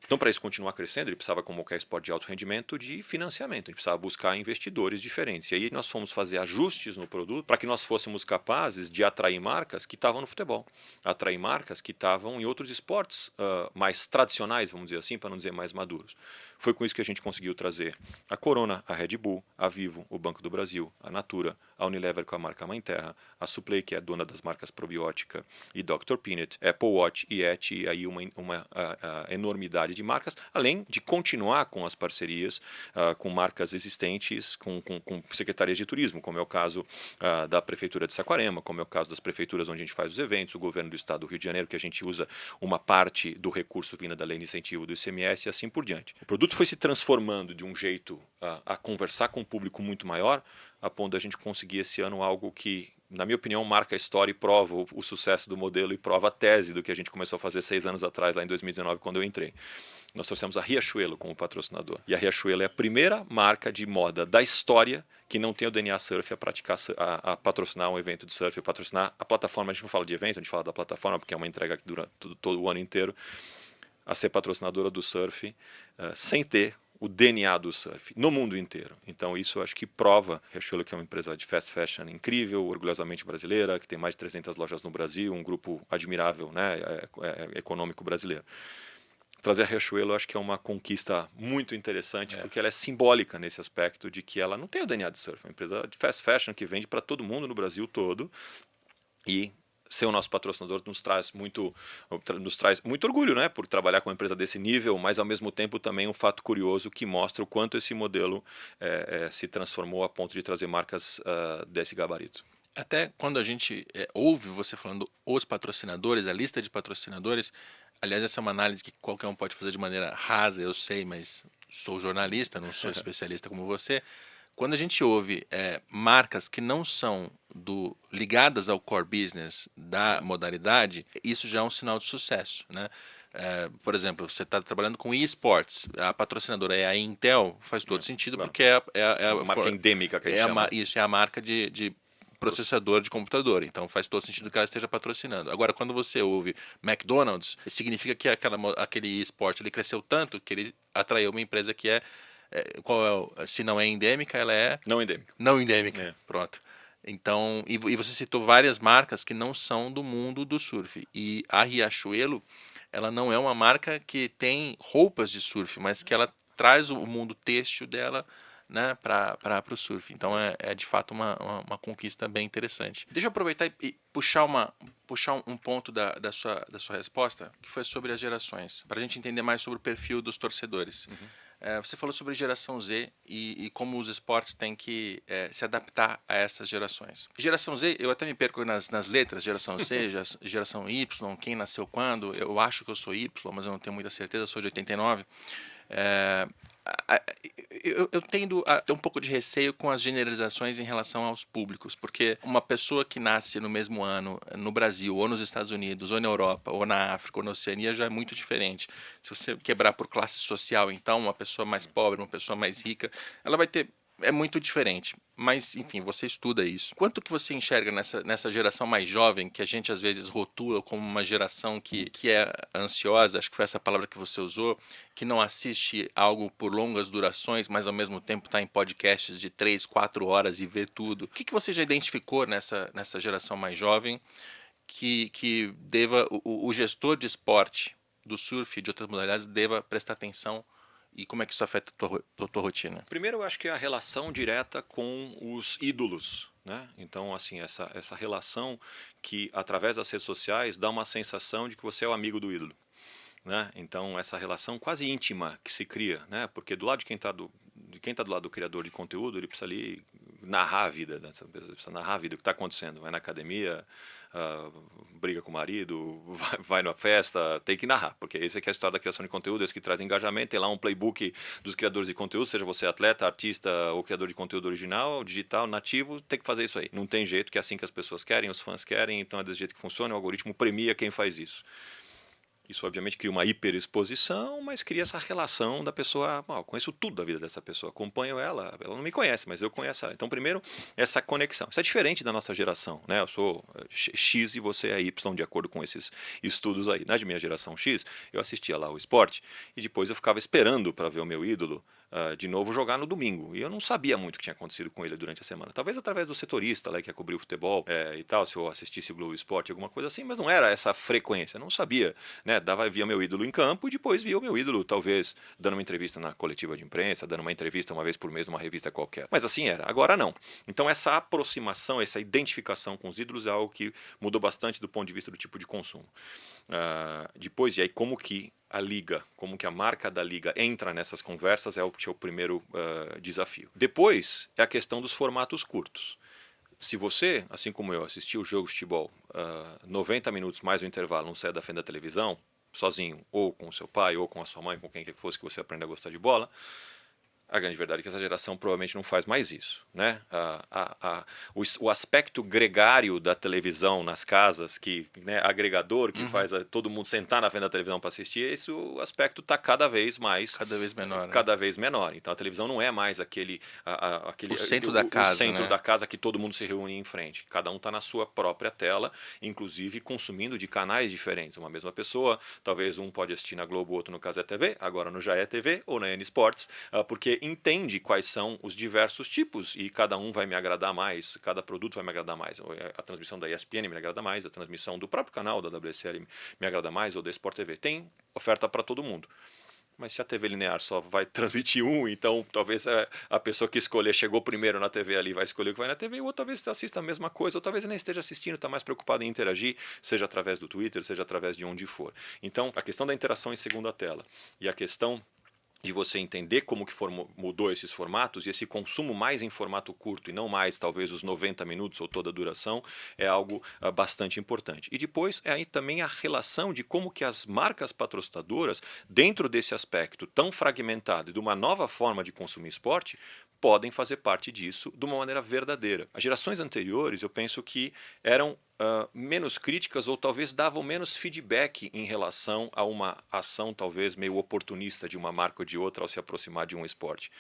Speaker 2: Então, para isso continuar crescendo, ele precisava, como qualquer esporte de alto rendimento, de financiamento. Ele precisava buscar investidores diferentes. E aí nós fomos fazer ajustes no produto para que nós fôssemos capazes de atrair marcas que estavam no futebol, atrair marcas que estavam em outros esportes mais tradicionais, vamos dizer assim, para não dizer mais maduros. Foi com isso que a gente conseguiu trazer a Corona, a Red Bull, a Vivo, o Banco do Brasil, a Natura, a Unilever com a marca Mãe Terra, a Suplay, que é dona das marcas Probiótica e Dr. Peanut, Apple Watch e Yeti, e aí uma enormidade de marcas, além de continuar com as parcerias com marcas existentes, com secretarias de turismo, como é o caso da Prefeitura de Saquarema, como é o caso das prefeituras onde a gente faz os eventos, o governo do Estado do Rio de Janeiro, que a gente usa uma parte do recurso vinda da lei de incentivo do ICMS e assim por diante. O produto foi se transformando de um jeito a conversar com um público muito maior, a ponto da gente conseguir esse ano algo que, na minha opinião, marca a história e prova o sucesso do modelo e prova a tese do que a gente começou a fazer 6 anos atrás, lá em 2019, quando eu entrei. Nós trouxemos a Riachuelo como patrocinador. E a Riachuelo é a primeira marca de moda da história que não tem o DNA surf a patrocinar um evento de surf, a patrocinar a plataforma. A gente não fala de evento, a gente fala da plataforma, porque é uma entrega que dura todo o ano inteiro, a ser patrocinadora do surf, sem ter o DNA do surf, no mundo inteiro. Então isso eu acho que prova, Riachuelo, que é uma empresa de fast fashion incrível, orgulhosamente brasileira, que tem mais de 300 lojas no Brasil, um grupo admirável, né, econômico brasileiro. Trazer a Riachuelo eu acho que é uma conquista muito interessante, porque ela é simbólica nesse aspecto de que ela não tem o DNA de surf, é uma empresa de fast fashion que vende para todo mundo no Brasil todo, e ser o nosso patrocinador nos traz muito orgulho, né, por trabalhar com uma empresa desse nível, mas ao mesmo tempo também um fato curioso que mostra o quanto esse modelo se transformou a ponto de trazer marcas desse gabarito.
Speaker 1: Até quando a gente ouve você falando os patrocinadores, a lista de patrocinadores, aliás, essa é uma análise que qualquer um pode fazer de maneira rasa, eu sei, mas sou jornalista, não sou especialista como você. Quando a gente ouve marcas que não são ligadas ao core business da modalidade, isso já é um sinal de sucesso, né? Por exemplo, você está trabalhando com eSports, a patrocinadora é a Intel, faz todo sentido,
Speaker 2: claro.
Speaker 1: porque é a
Speaker 2: marca endêmica que a gente chama.
Speaker 1: Isso, é a marca de processador de computador, então faz todo sentido que ela esteja patrocinando. Agora, quando você ouve McDonald's, significa que aquele esporte ele cresceu tanto que ele atraiu uma empresa que se não é endêmica, ela é... Não endêmica, pronto. Então, e você citou várias marcas que não são do mundo do surf, e a Riachuelo, ela não é uma marca que tem roupas de surf, mas que ela traz o mundo têxtil dela, né, para o surf. Então é de fato uma conquista bem interessante. Deixa eu aproveitar e puxar um ponto da sua resposta, que foi sobre as gerações, para a gente entender mais sobre o perfil dos torcedores. Você falou sobre geração Z e como os esportes têm que se adaptar a essas gerações. Geração Z, eu até me perco nas letras, geração Z, geração Y, quem nasceu quando. Eu acho que eu sou Y, mas eu não tenho muita certeza, eu sou de 89. Eu tendo a ter um pouco de receio com as generalizações em relação aos públicos, porque uma pessoa que nasce no mesmo ano no Brasil, ou nos Estados Unidos, ou na Europa, ou na África, ou na Oceania, já é muito diferente. Se você quebrar por classe social, então, uma pessoa mais pobre, uma pessoa mais rica, ela vai ter... É muito diferente, mas enfim, você estuda isso. Quanto que você enxerga nessa geração mais jovem, que a gente às vezes rotula como uma geração que é ansiosa, acho que foi essa palavra que você usou, que não assiste algo por longas durações, mas ao mesmo tempo está em podcasts de 3, 4 horas e vê tudo. O que você já identificou nessa geração mais jovem que deva, o gestor de esporte, do surf e de outras modalidades, deva prestar atenção? E como é que isso afeta a tua rotina?
Speaker 2: Primeiro, eu acho que é a relação direta com os ídolos, né? Então, assim, essa relação que, através das redes sociais, dá uma sensação de que você é o amigo do ídolo, né? Então, essa relação quase íntima que se cria, né? Porque do lado de quem está do lado do criador de conteúdo, ele precisa ali narrar a vida, né? Precisa narrar a vida, o que está acontecendo. Vai na academia, briga com o marido, vai na festa, tem que narrar, porque esse aqui é a história da criação de conteúdo, esse que traz engajamento, tem lá um playbook dos criadores de conteúdo, seja você atleta, artista ou criador de conteúdo original, digital, nativo, tem que fazer isso aí. Não tem jeito, que é assim que as pessoas querem, os fãs querem, então é desse jeito que funciona, o algoritmo premia quem faz isso. Isso, obviamente, cria uma hiperexposição, mas cria essa relação da pessoa. Eu conheço tudo da vida dessa pessoa, acompanho ela não me conhece, mas eu conheço ela. Então, primeiro, essa conexão. Isso é diferente da nossa geração, né? Eu sou X e você é Y, de acordo com esses estudos aí. Na minha geração X, eu assistia lá o esporte e depois eu ficava esperando para ver o meu ídolo de novo jogar no domingo. E eu não sabia muito o que tinha acontecido com ele durante a semana. Talvez através do setorista lá que ia cobrir o futebol e tal, se eu assistisse o Globo Esporte, alguma coisa assim, mas não era essa frequência. Eu não sabia, né? Via meu ídolo em campo e depois via o meu ídolo, talvez, dando uma entrevista na coletiva de imprensa, dando uma entrevista uma vez por mês numa revista qualquer. Mas assim era. Agora não. Então essa aproximação, essa identificação com os ídolos é algo que mudou bastante do ponto de vista do tipo de consumo. Depois, e aí como que a liga, como que a marca da liga entra nessas conversas é o primeiro desafio. Depois é a questão dos formatos curtos. Se você, assim como eu, assistiu o jogo de futebol 90 minutos mais o intervalo, não saia da frente da televisão, sozinho, ou com o seu pai, ou com a sua mãe, com quem que fosse que você aprenda a gostar de bola, a grande verdade é que essa geração provavelmente não faz mais isso, né? O aspecto gregário da televisão nas casas, né, agregador, que faz todo mundo sentar na frente da televisão para assistir, esse o aspecto está cada vez mais...
Speaker 1: Cada vez menor.
Speaker 2: Cada vez menor. Então a televisão não é mais aquele
Speaker 1: o centro da casa,
Speaker 2: o centro
Speaker 1: né?
Speaker 2: da casa que todo mundo se reúne em frente. Cada um está na sua própria tela, inclusive consumindo de canais diferentes. Uma mesma pessoa, talvez um pode assistir na Globo, outro no Cazé TV, agora no Jaé TV ou na N Sports, porque entende quais são os diversos tipos e cada um vai me agradar mais, cada produto vai me agradar mais. A transmissão da ESPN me agrada mais, a transmissão do próprio canal da WSL me agrada mais, ou da Sport TV. Tem oferta para todo mundo. Mas se a TV linear só vai transmitir um, então talvez a pessoa que escolher chegou primeiro na TV ali vai escolher o que vai na TV, ou talvez assista a mesma coisa, ou talvez nem esteja assistindo, está mais preocupado em interagir, seja através do Twitter, seja através de onde for. Então, a questão da interação em segunda tela e a questão de você entender como que mudou esses formatos e esse consumo mais em formato curto e não mais talvez os 90 minutos ou toda a duração é algo bastante importante. E depois é aí também a relação de como que as marcas patrocinadoras, dentro desse aspecto tão fragmentado e de uma nova forma de consumir esporte, podem fazer parte disso de uma maneira verdadeira. As gerações anteriores, eu penso que eram menos críticas ou talvez davam menos feedback em relação a uma ação talvez meio oportunista de uma marca ou de outra ao se aproximar de um esporte.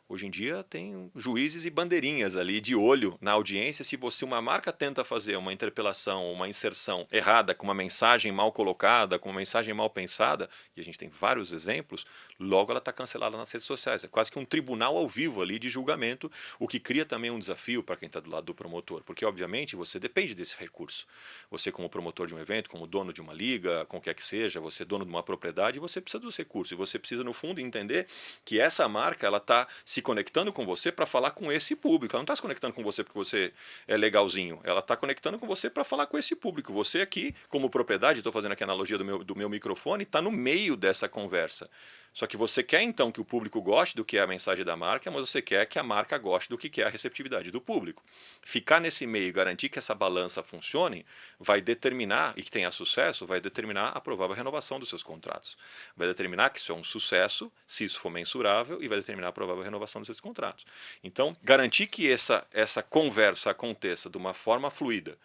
Speaker 2: Hoje em dia tem juízes e bandeirinhas ali de olho na audiência. Se uma marca tenta fazer uma interpelação, uma inserção errada, com uma mensagem mal colocada, com uma mensagem mal pensada, e a gente tem vários exemplos, logo ela está cancelada nas redes sociais. É quase que um tribunal ao vivo ali de julgamento, o que cria também um desafio para quem está do lado do promotor, porque obviamente você depende desse recurso. Você como promotor de um evento, como dono de uma liga, com o que é que seja, você é dono de uma propriedade, você precisa dos recursos. E você precisa, no fundo, entender que essa marca ela está se conectando com você para falar com esse público. Ela não está se conectando com você porque você é legalzinho. Ela está conectando com você para falar com esse público. Você aqui, como propriedade, estou fazendo aqui a analogia do meu microfone, está no meio dessa conversa. Só que você quer então que o público goste do que é a mensagem da marca, mas você quer que a marca goste do que é a receptividade do público. Ficar nesse meio e garantir que essa balança funcione vai determinar, e que tenha sucesso, vai determinar a provável renovação dos seus contratos. Vai determinar que isso é um sucesso, se isso for mensurável, e vai determinar a provável renovação dos seus contratos. Então, garantir que essa conversa aconteça de uma forma fluida,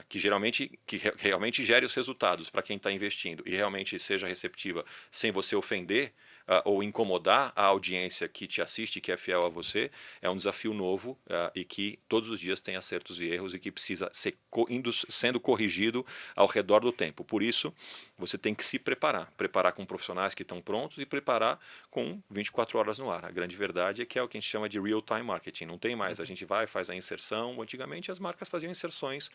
Speaker 2: que realmente gere os resultados para quem está investindo e realmente seja receptiva sem você ofender ou incomodar a audiência que te assiste, que é fiel a você, é um desafio novo e que todos os dias tem acertos e erros e que precisa ser sendo corrigido ao redor do tempo. Por isso, você tem que se preparar com profissionais que estão prontos e preparar com 24 horas no ar. A grande verdade é que é o que a gente chama de real-time marketing. Não tem mais. A gente faz a inserção. Antigamente as marcas faziam inserções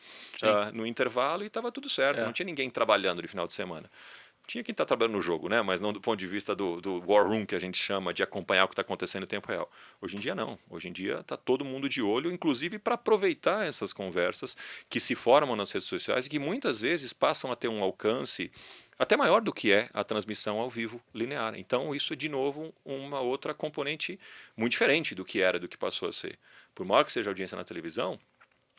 Speaker 2: no intervalo e estava tudo certo. Não tinha ninguém trabalhando de final de semana. Tinha quem está trabalhando no jogo, né? Mas não do ponto de vista do war room, que a gente chama, de acompanhar o que está acontecendo em tempo real. Hoje em dia não. Hoje em dia está todo mundo de olho, inclusive para aproveitar essas conversas que se formam nas redes sociais e que muitas vezes passam a ter um alcance até maior do que é a transmissão ao vivo linear. Então isso é, de novo, uma outra componente muito diferente do que passou a ser. Por maior que seja a audiência na televisão,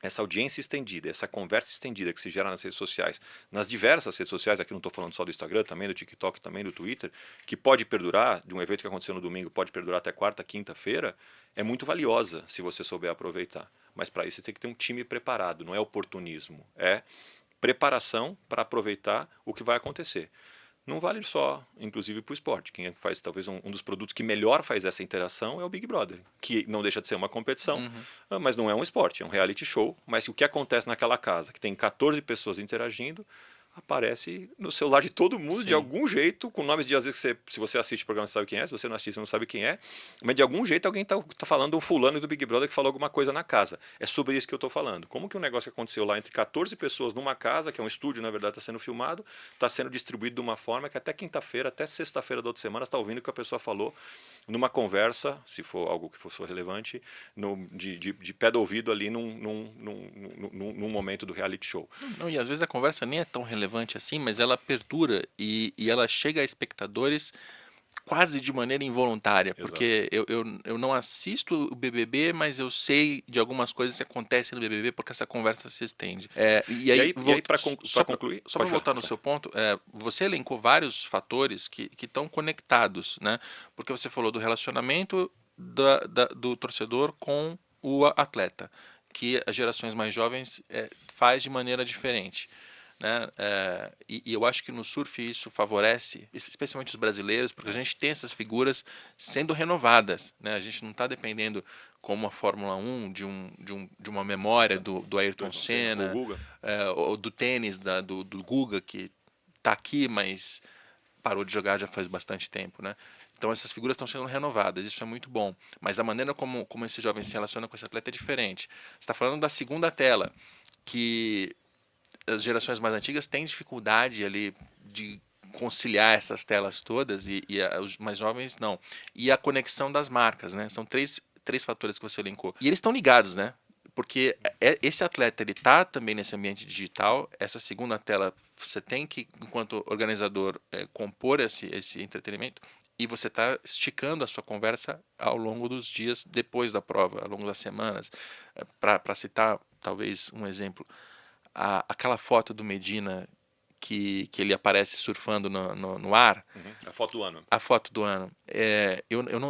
Speaker 2: essa audiência estendida, essa conversa estendida que se gera nas redes sociais, nas diversas redes sociais, aqui não estou falando só do Instagram, também do TikTok, também do Twitter, que pode perdurar, de um evento que aconteceu no domingo, pode perdurar até quarta, quinta-feira, é muito valiosa se você souber aproveitar. Mas para isso você tem que ter um time preparado, não é oportunismo, é preparação para aproveitar o que vai acontecer. Não vale só, inclusive, para o esporte. Quem faz, talvez, um dos produtos que melhor faz essa interação é o Big Brother, que não deixa de ser uma competição, mas não é um esporte, é um reality show. Mas o que acontece naquela casa, que tem 14 pessoas interagindo, aparece no celular de todo mundo, de
Speaker 1: Sim.
Speaker 2: algum jeito, com nomes de, às vezes, se você assiste o programa, você sabe quem é, se você não assiste, você não sabe quem é, mas de algum jeito alguém tá falando um fulano do Big Brother que falou alguma coisa na casa. É sobre isso que eu tô falando. Como que um negócio que aconteceu lá entre 14 pessoas numa casa, que é um estúdio, na verdade, está sendo filmado, está sendo distribuído de uma forma que até quinta-feira, até sexta-feira da outra semana, está ouvindo o que a pessoa falou numa conversa, se for algo que for relevante, de pé do ouvido ali num momento do reality show.
Speaker 1: Não, e às vezes a conversa nem é tão relevante assim, mas ela perdura e ela chega a espectadores quase de maneira involuntária,
Speaker 2: Exato.
Speaker 1: porque eu não assisto o BBB, mas eu sei de algumas coisas que acontecem no BBB porque essa conversa se estende. E aí,
Speaker 2: E aí para concluir,
Speaker 1: só para
Speaker 2: pode falar.
Speaker 1: voltar no seu ponto, você elencou vários fatores que estão conectados, né? Porque você falou do relacionamento do torcedor com o atleta, que as gerações mais jovens faz de maneira diferente. Né? E eu acho que no surf isso favorece, especialmente os brasileiros, porque a gente tem essas figuras sendo renovadas. Né? A gente não está dependendo, como a Fórmula 1, de uma memória do Ayrton
Speaker 2: O
Speaker 1: Senna,
Speaker 2: Guga.
Speaker 1: ou do tênis do Guga, que está aqui, mas parou de jogar já faz bastante tempo. Né? Então essas figuras estão sendo renovadas, isso é muito bom. Mas a maneira como esse jovem se relaciona com esse atleta é diferente. Você está falando da segunda tela, que as gerações mais antigas têm dificuldade ali de conciliar essas telas todas os mais jovens não. E a conexão das marcas, né? São três fatores que você elencou. E eles estão ligados, né? Porque esse atleta ele está também nesse ambiente digital. Essa segunda tela você tem que, enquanto organizador, compor esse entretenimento. E você está esticando a sua conversa ao longo dos dias depois da prova, ao longo das semanas. Para citar, talvez, um exemplo, aquela foto do Medina que ele aparece surfando no ar,
Speaker 2: A foto do ano.
Speaker 1: a foto do ano,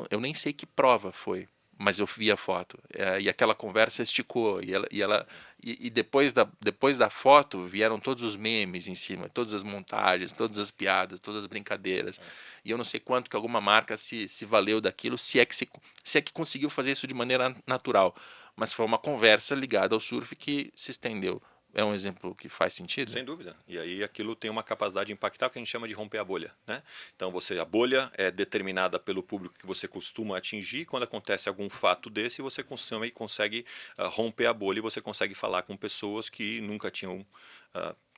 Speaker 1: eu nem sei que prova foi, mas eu vi a foto. E aquela conversa esticou. E depois da foto vieram todos os memes em cima, todas as montagens, todas as piadas, todas as brincadeiras. E eu não sei quanto que alguma marca se valeu daquilo, se é que conseguiu fazer isso de maneira natural. Mas foi uma conversa ligada ao surf que se estendeu. É um exemplo que faz sentido?
Speaker 2: Sem dúvida. E aí aquilo tem uma capacidade de impactar que a gente chama de romper a bolha, né? Então a bolha é determinada pelo público que você costuma atingir. Quando acontece algum fato desse, você consegue romper a bolha e você consegue falar com pessoas que nunca tinham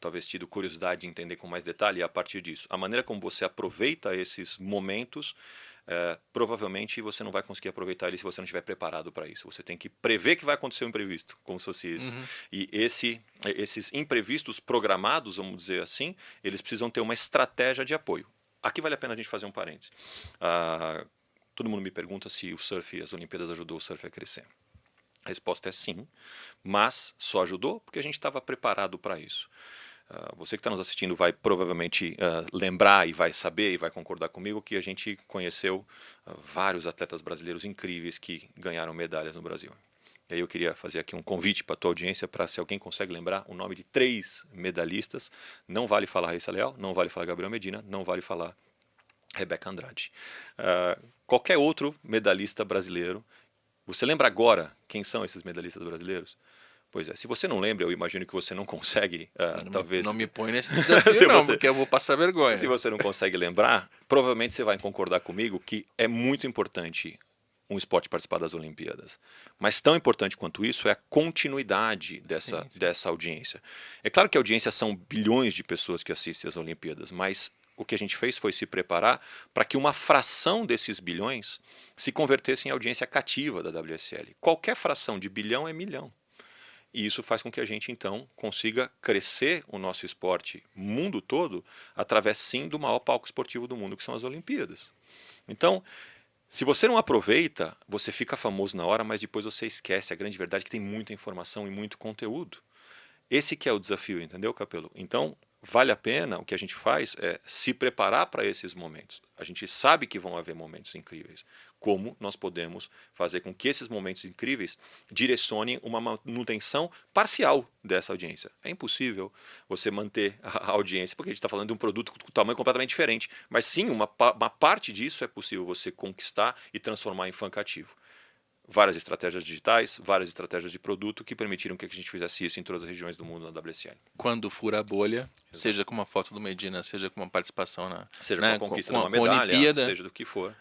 Speaker 2: talvez tido curiosidade de entender com mais detalhe. E a partir disso, a maneira como você aproveita esses momentos, provavelmente você não vai conseguir aproveitar ele se você não estiver preparado para isso. Você tem que prever que vai acontecer um imprevisto, como se fosse isso. E esses imprevistos programados, vamos dizer assim, eles precisam ter uma estratégia de apoio. Aqui vale a pena a gente fazer um parênteses. Todo mundo me pergunta se o surf, as Olimpíadas ajudou o surf a crescer. A resposta é sim, mas só ajudou porque a gente estava preparado para isso. Você que está nos assistindo vai provavelmente lembrar e vai saber e vai concordar comigo que a gente conheceu vários atletas brasileiros incríveis que ganharam medalhas no Brasil. E aí eu queria fazer aqui um convite para a tua audiência para, se alguém consegue lembrar o nome de 3 medalhistas, não vale falar Raíssa Leal, não vale falar Gabriel Medina, não vale falar Rebeca Andrade. Qualquer outro medalhista brasileiro, você lembra agora quem são esses medalhistas brasileiros? Pois é, se você não lembra, eu imagino que você não consegue, talvez...
Speaker 1: Não me põe nesse desafio não, porque eu vou passar vergonha.
Speaker 2: Se você não consegue lembrar, provavelmente você vai concordar comigo que é muito importante um esporte participar das Olimpíadas. Mas tão importante quanto isso é a continuidade dessa audiência. É claro que a audiência são bilhões de pessoas que assistem às Olimpíadas, mas o que a gente fez foi se preparar para que uma fração desses bilhões se convertesse em audiência cativa da WSL. Qualquer fração de bilhão é milhão. E isso faz com que a gente, então, consiga crescer o nosso esporte mundo todo através, sim, do maior palco esportivo do mundo, que são as Olimpíadas. Então, se você não aproveita, você fica famoso na hora, mas depois você esquece a grande verdade que tem muita informação e muito conteúdo. Esse que é o desafio, entendeu, Capelo? Então, vale a pena, o que a gente faz é se preparar para esses momentos. A gente sabe que vão haver momentos incríveis. Como nós podemos fazer com que esses momentos incríveis direcionem uma manutenção parcial dessa audiência? É impossível você manter a audiência, porque a gente está falando de um produto com tamanho completamente diferente. Mas sim, uma parte disso é possível você conquistar e transformar em fã cativo. várias estratégias digitais, várias estratégias de produto que permitiram que a gente fizesse isso em todas as regiões do mundo na WSL.
Speaker 1: Quando fura a bolha, seja com uma foto do Medina, seja com uma participação
Speaker 2: seja com a conquista de uma
Speaker 1: com a
Speaker 2: medalha,
Speaker 1: Olimpíada,
Speaker 2: seja do que for.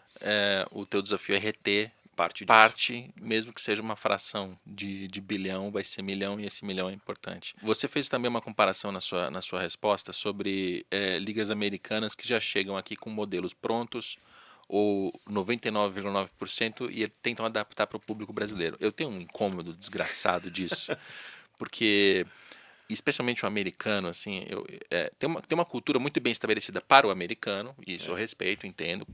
Speaker 1: O teu desafio é reter
Speaker 2: parte,
Speaker 1: mesmo que seja uma fração de bilhão, vai ser milhão e esse milhão é importante. Você fez também uma comparação na sua resposta sobre ligas americanas que já chegam aqui com modelos prontos ou 99,9% e tentam adaptar para o público brasileiro. Eu tenho um incômodo desgraçado disso, porque especialmente o americano, assim, tem uma cultura muito bem estabelecida para o americano, e isso eu respeito, entendo.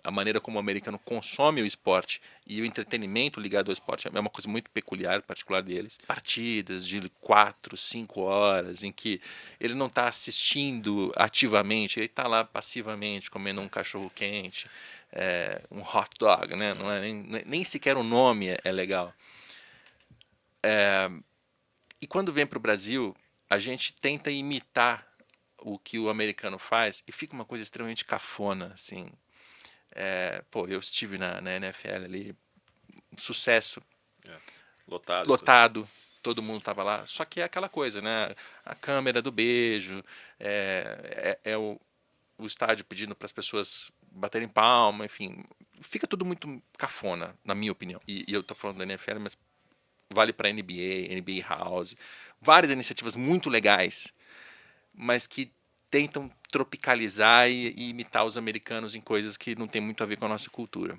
Speaker 1: A maneira como o americano consome o esporte e o entretenimento ligado ao esporte é uma coisa muito peculiar, particular deles. Partidas de 4, 5 horas em que ele não está assistindo ativamente, ele está lá passivamente comendo um cachorro quente, um hot dog, né? Não é nem sequer o nome é legal. E quando vem para o Brasil, a gente tenta imitar o que o americano faz e fica uma coisa extremamente cafona, assim. Eu estive na NFL ali, sucesso, lotado, todo mundo estava lá, só que é aquela coisa, né? A câmera do beijo, o estádio pedindo para as pessoas baterem palma, enfim, fica tudo muito cafona, na minha opinião. E eu estou falando da NFL, mas vale para NBA House, várias iniciativas muito legais, mas que tentam tropicalizar e imitar os americanos em coisas que não tem muito a ver com a nossa cultura.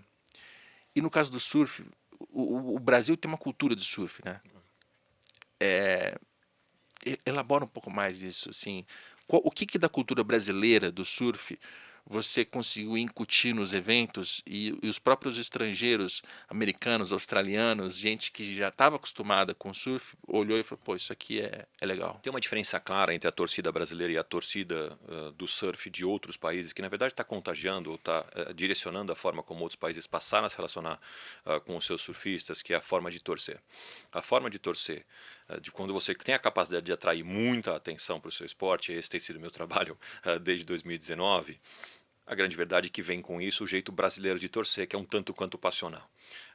Speaker 1: E no caso do surf, o Brasil tem uma cultura de surf, né? Elabora um pouco mais isso, assim. O que da cultura brasileira do surf você conseguiu incutir nos eventos e os próprios estrangeiros, americanos, australianos, gente que já estava acostumada com surf, olhou e falou, pô, isso aqui é legal.
Speaker 2: Tem uma diferença clara entre a torcida brasileira e a torcida do surf de outros países, que na verdade está contagiando ou está direcionando a forma como outros países passaram a se relacionar com os seus surfistas, que é a forma de torcer. A forma de torcer, de quando você tem a capacidade de atrair muita atenção para o seu esporte, esse tem sido o meu trabalho desde 2019, a grande verdade é que vem com isso o jeito brasileiro de torcer, que é um tanto quanto passional.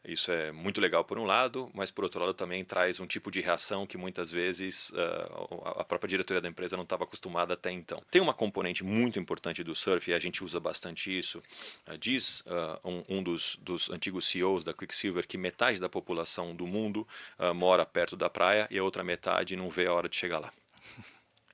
Speaker 2: Isso é muito legal por um lado, mas por outro lado também traz um tipo de reação que muitas vezes a própria diretoria da empresa não estava acostumada até então. Tem uma componente muito importante do surf, e a gente usa bastante isso. Diz um dos antigos CEOs da Quicksilver que metade da população do mundo mora perto da praia e a outra metade não vê a hora de chegar lá.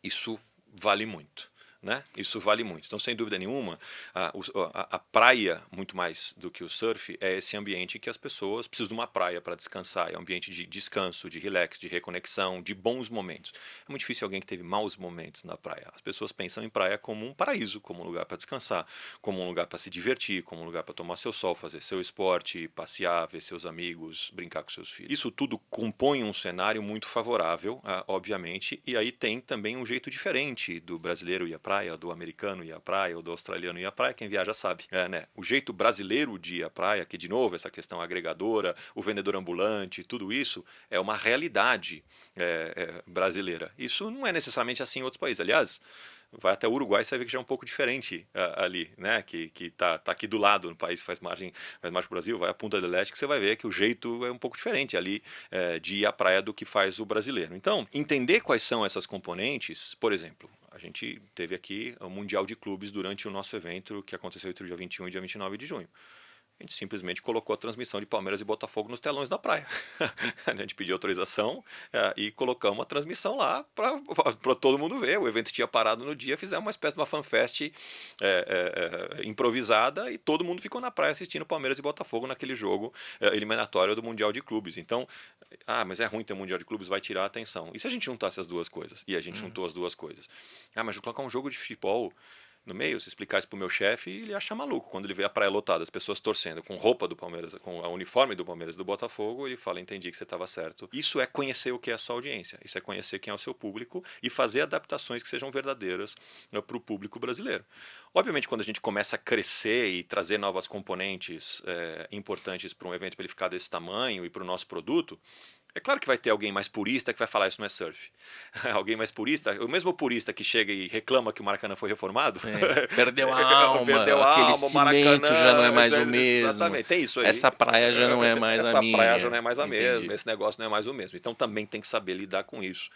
Speaker 2: Isso vale muito. Né? Isso vale muito. Então, sem dúvida nenhuma, a praia, muito mais do que o surf, é esse ambiente que as pessoas precisam de uma praia para descansar. É um ambiente de descanso, de relax, de reconexão, de bons momentos. É muito difícil alguém que teve maus momentos na praia. As pessoas pensam em praia como um paraíso, como um lugar para descansar, como um lugar para se divertir, como um lugar para tomar seu sol, fazer seu esporte, passear, ver seus amigos, brincar com seus filhos. Isso tudo compõe um cenário muito favorável, obviamente, e aí tem também um jeito diferente do brasileiro e a praia, do americano e a praia, ou do australiano e a praia, quem viaja sabe. Né? O jeito brasileiro de ir à praia, que de novo essa questão agregadora, o vendedor ambulante, tudo isso é uma realidade brasileira. Isso não é necessariamente assim em outros países. Aliás, vai até o Uruguai, você vai ver que já é um pouco diferente ali, né? Que tá aqui do lado, no país que faz margem para o Brasil, vai à Punta del Este, que você vai ver que o jeito é um pouco diferente ali de ir à praia do que faz o brasileiro. Então, entender quais são essas componentes, por exemplo, a gente teve aqui o Mundial de Clubes durante o nosso evento que aconteceu entre o dia 21 e dia 29 de junho. A gente simplesmente colocou a transmissão de Palmeiras e Botafogo nos telões da praia. A gente pediu autorização e colocamos a transmissão lá para todo mundo ver. O evento tinha parado no dia, fizemos uma espécie de uma fanfest improvisada e todo mundo ficou na praia assistindo Palmeiras e Botafogo naquele jogo eliminatório do Mundial de Clubes. Então, mas é ruim ter Mundial de Clubes, vai tirar a atenção. E se a gente juntasse as duas coisas? E a gente juntou as duas coisas. Mas eu colocar um jogo de futebol no meio, se explicar isso pro meu chefe, ele acha maluco. Quando ele vê a praia lotada, as pessoas torcendo com roupa do Palmeiras, com a uniforme do Palmeiras e do Botafogo, ele fala, entendi que você estava certo. Isso é conhecer o que é a sua audiência, isso é conhecer quem é o seu público e fazer adaptações que sejam verdadeiras para o público brasileiro. Obviamente, quando a gente começa a crescer e trazer novas componentes importantes para um evento para ele ficar desse tamanho e para o nosso produto, É claro que vai ter alguém mais purista que vai falar isso não é surf. Alguém mais purista, o mesmo purista que chega e reclama que o Maracanã foi reformado,
Speaker 1: Perdeu a alma,
Speaker 2: perdeu a
Speaker 1: aquele
Speaker 2: alma, o
Speaker 1: cimento já não é
Speaker 2: Maracanã,
Speaker 1: mais o mesmo.
Speaker 2: exatamente, tem isso aí.
Speaker 1: Essa praia já não é mais a
Speaker 2: Essa praia já
Speaker 1: minha.
Speaker 2: não é mais a
Speaker 1: Entendi.
Speaker 2: mesma, esse negócio não é mais o mesmo. Então também tem que saber lidar com isso.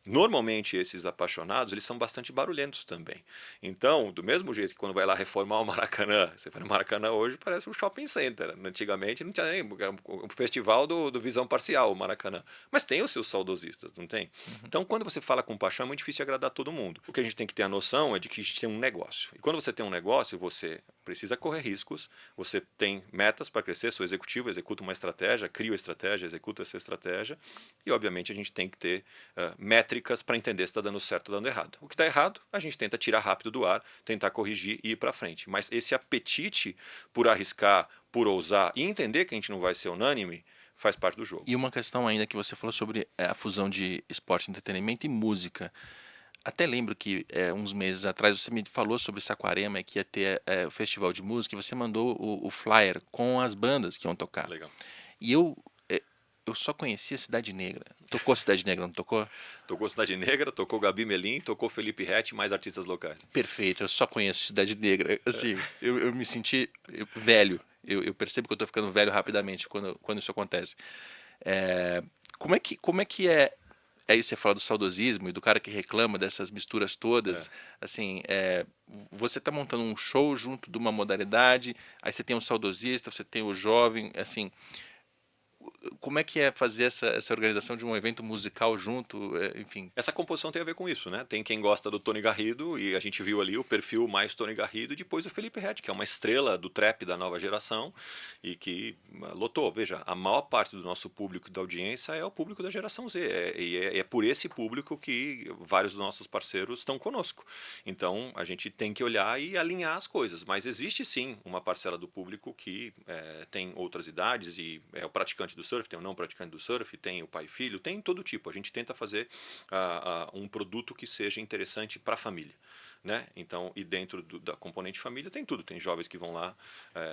Speaker 2: Normalmente esses apaixonados, eles são bastante barulhentos também. Então, do mesmo jeito que quando vai lá reformar o Maracanã, você vai no Maracanã hoje, parece um shopping center. Antigamente não tinha nem o festival do Visão Parcial, o Maracanã. Mas tem os seus saudosistas, não tem? Então, quando você fala com paixão, é muito difícil agradar todo mundo. O que a gente tem que ter a noção é de que a gente tem um negócio. E quando você tem um negócio, você precisa correr riscos, você tem metas para crescer, seu executivo executa uma estratégia, cria uma estratégia, executa essa estratégia, e obviamente a gente tem que ter métricas para entender se está dando certo ou dando errado. O que está errado, a gente tenta tirar rápido do ar, tentar corrigir e ir para frente. Mas esse apetite por arriscar, por ousar e entender que a gente não vai ser unânime, faz parte do jogo.
Speaker 1: E uma questão ainda que você falou sobre a fusão de esporte, entretenimento e música. Até lembro que uns meses atrás você me falou sobre Saquarema, que ia ter o festival de música, e você mandou o flyer com as bandas que iam tocar.
Speaker 2: Legal.
Speaker 1: E eu só conhecia Cidade Negra. Tocou Cidade Negra, não tocou?
Speaker 2: Tocou Cidade Negra, tocou Gabi Melim, tocou Felipe Ret, mais artistas locais.
Speaker 1: Perfeito, eu só conheço Cidade Negra. Assim, eu me senti velho. Eu percebo que eu estou ficando velho rapidamente quando isso acontece. Como é que é? Aí você fala do saudosismo e do cara que reclama dessas misturas todas. Assim, você está montando um show junto de uma modalidade, aí você tem o saudosista, você tem o jovem, assim. Como é que é fazer essa organização de um evento musical junto, enfim?
Speaker 2: Essa composição tem a ver com isso, né? Tem quem gosta do Tony Garrido, e a gente viu ali o perfil mais Tony Garrido, e depois o Felipe Ret, que é uma estrela do trap da nova geração, e que lotou. Veja, a maior parte do nosso público da audiência é o público da geração Z, é por esse público que vários dos nossos parceiros estão conosco. Então, a gente tem que olhar e alinhar as coisas, mas existe sim uma parcela do público que tem outras idades, e é o praticante do surf, tem o não praticante do surf, tem o pai e filho, tem todo tipo. A gente tenta fazer um produto que seja interessante para a família. Né? Então, e dentro da componente família tem tudo, tem jovens que vão lá,